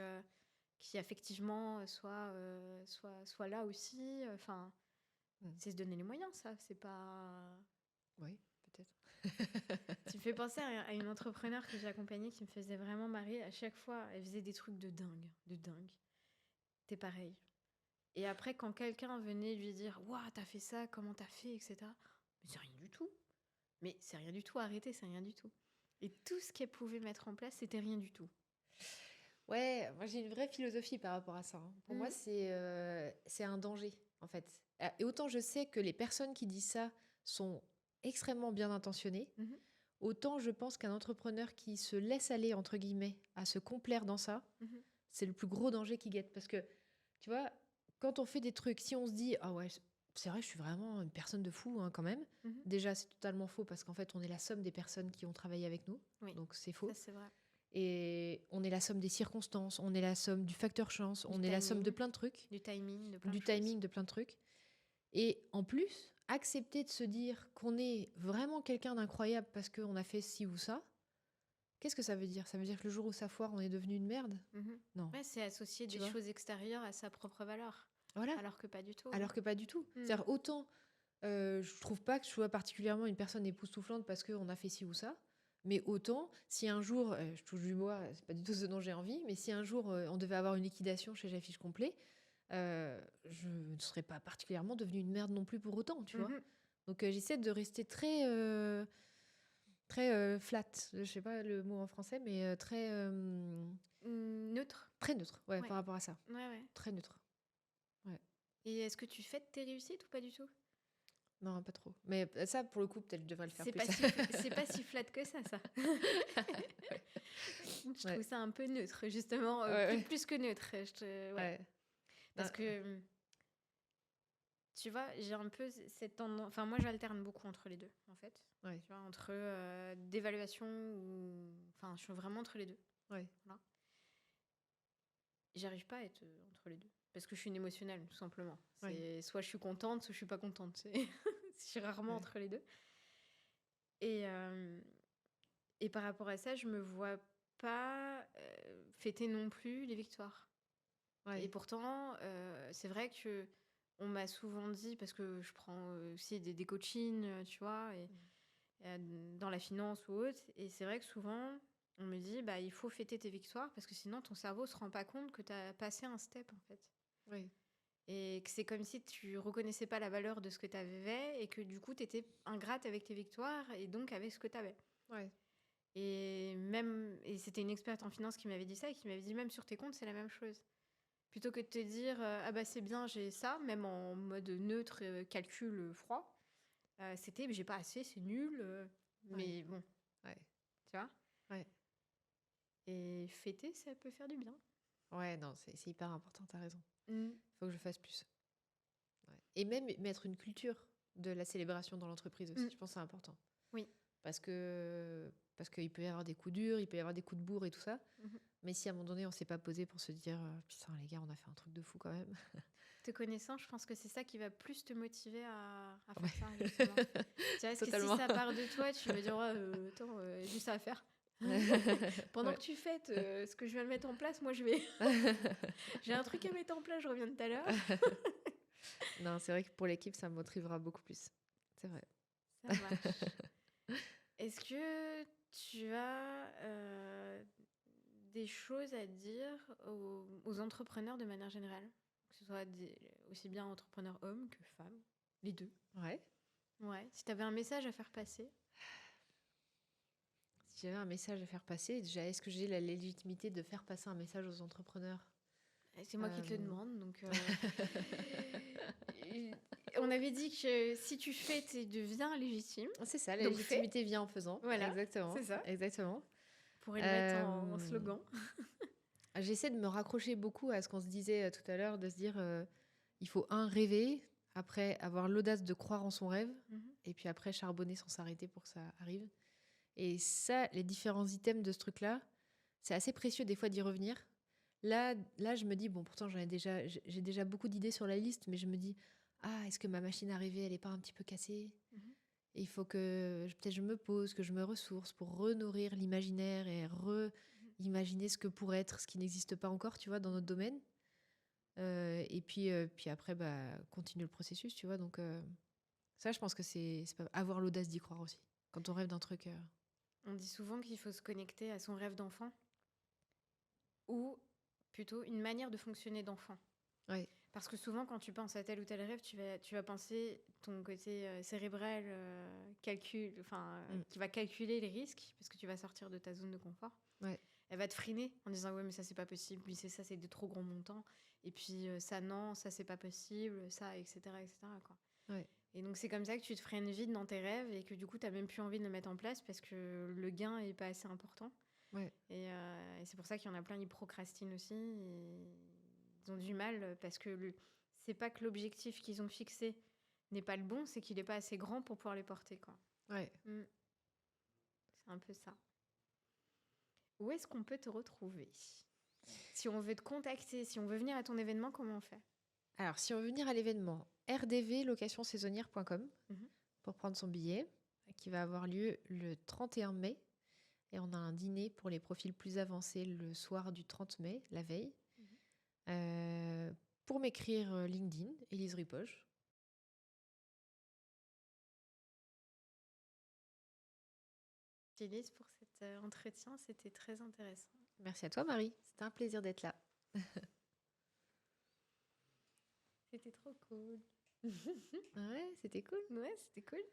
effectivement soit là aussi. Enfin, Mm. c'est se donner les moyens, ça. C'est pas. Oui, peut-être. Tu me fais penser à une entrepreneur que j'ai accompagnée qui me faisait vraiment marrer. À chaque fois, elle faisait des trucs de dingue, de dingue. T'es pareil. Et après, quand quelqu'un venait lui dire « Waouh, t'as fait ça, comment t'as fait, etc. » Mais c'est rien du tout. Mais c'est rien du tout, arrêtez, c'est rien du tout. Et tout ce qu'elle pouvait mettre en place, c'était rien du tout. Ouais, moi j'ai une vraie philosophie par rapport à ça, hein. Pour moi, Mhm. c'est un danger, en fait. Et autant je sais que les personnes qui disent ça sont extrêmement bien intentionnées, Mhm. autant je pense qu'un entrepreneur qui se laisse aller, entre guillemets, à se complaire dans ça, Mhm. c'est le plus gros danger qui guette. Parce que, tu vois, quand on fait des trucs, si on se dit, ah ouais, c'est vrai, je suis vraiment une personne de fou, hein, quand même. Mhm. Déjà, c'est totalement faux parce qu'en fait, on est la somme des personnes qui ont travaillé avec nous. Oui, Donc, c'est ça faux. c'est vrai. Et on est la somme des circonstances, on est la somme du facteur chance, Du on est la somme de timing, plein de trucs, du timing, de plein de du choses. timing de plein de trucs. Et en plus, accepter de se dire qu'on est vraiment quelqu'un d'incroyable parce qu'on a fait ci ou ça, qu'est-ce que ça veut dire? Ça veut dire que le jour où ça foire, on est devenu une merde? Mhm. Non. Ouais, c'est associer Tu des vois? choses extérieures à sa propre valeur. Voilà. Alors que pas du tout. Alors que pas du tout. Mhm. C'est-à-dire, autant je trouve pas que je sois particulièrement une personne époustouflante parce qu'on a fait ci ou ça, mais autant, si un jour, je touche du bois, c'est pas du tout ce dont j'ai envie, mais si un jour on devait avoir une liquidation chez J'affiche complet, je ne serais pas particulièrement devenue une merde non plus pour autant, tu vois. Mhm. Donc j'essaie de rester très, flat, je sais pas le mot en français, mais Neutre. très neutre, ouais, Ouais. par rapport à ça. Ouais, ouais. Très neutre. Ouais. Et est-ce que tu fêtes tes réussites ou pas du tout? Non, pas trop. Mais ça, pour le coup, peut-être je devrais le faire C'est plus. c'est pas si flat que ça. Ouais. Je Ouais. trouve ça un peu neutre, justement, Ouais, ouais. plus que neutre. Ouais. Ouais. Parce Non, que, tu vois, j'ai un peu cette tendance. Enfin, moi, j'alterne beaucoup entre les deux, en fait. ouais. Tu vois, entre d'évaluation ou. Enfin, je suis vraiment entre les deux. Ouais. Voilà. J'arrive pas à être entre les deux. Parce que je suis une émotionnelle, tout simplement. Ouais. C'est soit je suis contente, soit je suis pas contente. Je suis rarement Ouais. entre les deux. Et, et par rapport à ça, je me vois pas fêter non plus les victoires. Et Ouais. pourtant, c'est vrai que on m'a souvent dit, parce que je prends aussi des coachings, tu vois, et, dans la finance ou autre, et c'est vrai que souvent, on me dit, bah, il faut fêter tes victoires, parce que sinon, ton cerveau se rend pas compte que tu as passé un step, en fait. Ouais. Et que c'est comme si tu reconnaissais pas la valeur de ce que tu avais, et que du coup, tu étais ingrate avec tes victoires, et donc avec ce que tu avais. Ouais. Et c'était une experte en finance qui m'avait dit ça, et qui m'avait dit, même sur tes comptes, c'est la même chose. Plutôt que de te dire ah bah c'est bien, j'ai ça, même en mode neutre, calcul froid, c'était mais j'ai pas assez, c'est nul. Ouais. Mais bon, Ouais. tu vois. Ouais. Et fêter, ça peut faire du bien. Ouais, non, c'est hyper important, t'as raison. Mm. Faut que je fasse plus. Ouais. Et même mettre une culture de la célébration dans l'entreprise aussi, Mm. je pense que c'est important. Oui. Parce qu'il peut y avoir des coups durs, il peut y avoir des coups de bourre et tout ça. Mhm. Mais si à un moment donné, on s'est pas posé pour se dire putain, les gars, on a fait un truc de fou quand même. Te connaissant, je pense que c'est ça qui va plus te motiver à faire Ouais. ça, justement. Tu vois, parce que si Totalement. ça part de toi, tu vas dire ouais, attends, j'ai ça à faire. Pendant Ouais. que tu fêtes ce que je viens de mettre en place, moi je vais. J'ai un truc à mettre en place, je reviens tout à l'heure. Non, c'est vrai que pour l'équipe, ça me motivera beaucoup plus. C'est vrai. Ça marche. Est-ce que tu as des choses à dire aux entrepreneurs de manière générale? Que ce soit aussi bien entrepreneurs hommes que femmes, les deux. Ouais. Ouais. Si tu avais un message à faire passer. Si j'avais un message à faire passer, déjà, est-ce que j'ai la légitimité de faire passer un message aux entrepreneurs? C'est moi qui te le Euh, demande, donc et on avait dit que si tu fais, tu deviens légitime, C'est ça, la donc fais. légitimité vient en faisant. Voilà, Exactement, c'est ça. exactement. On pourrait le mettre en Euh, slogan. J'essaie de me raccrocher beaucoup à ce qu'on se disait tout à l'heure, de se dire, il faut rêver, après avoir l'audace de croire en son rêve, Mhm. et puis après charbonner sans s'arrêter pour que ça arrive. Et ça, les différents items de ce truc-là, c'est assez précieux des fois d'y revenir. Là, je me dis, bon, pourtant j'ai déjà beaucoup d'idées sur la liste, mais je me dis, ah, est-ce que ma machine à rêver, elle est pas un petit peu cassée? Mhm. Et il faut que peut-être je me pose, que je me ressource pour renourrir l'imaginaire et imaginer ce que pourrait être ce qui n'existe pas encore, tu vois, dans notre domaine. Puis après, continuer le processus, tu vois. Donc ça, je pense que c'est pas avoir l'audace d'y croire aussi. Quand on rêve d'un truc, On dit souvent qu'il faut se connecter à son rêve d'enfant, ou plutôt une manière de fonctionner d'enfant. ouais, Parce que souvent, quand tu penses à tel ou tel rêve, tu vas penser ton côté cérébral mm, qui va calculer les risques, parce que tu vas sortir de ta zone de confort. ouais, Elle va te freiner en disant ouais mais ça c'est pas possible, oui c'est ça, c'est de trop gros montants, et puis ça non, ça c'est pas possible, ça etc etc quoi. ouais, Et donc c'est comme ça que tu te freines vite dans tes rêves et que du coup t'as même plus envie de le mettre en place parce que le gain est pas assez important. ouais, Et c'est pour ça qu'il y en a plein, ils procrastinent aussi. Et ils ont du mal parce que c'est pas que l'objectif qu'ils ont fixé n'est pas le bon, c'est qu'il n'est pas assez grand pour pouvoir les porter, quoi. ouais. Mm. C'est un peu ça. Où est-ce qu'on peut te retrouver? Si on veut te contacter, si on veut venir à ton événement, comment on fait? Alors, si on veut venir à l'événement, rdvlocationsaisonnière.com Mhm. pour prendre son billet, qui va avoir lieu le 31 mai. Et on a un dîner pour les profils plus avancés le soir du 30 mai, la veille. Mhm. Pour m'écrire LinkedIn, Élise Ripoche. Phyllis, pour cet entretien, c'était très intéressant. Merci à toi, Marie. C'était un plaisir d'être là. C'était trop cool. Ouais, c'était cool. Ouais, c'était cool.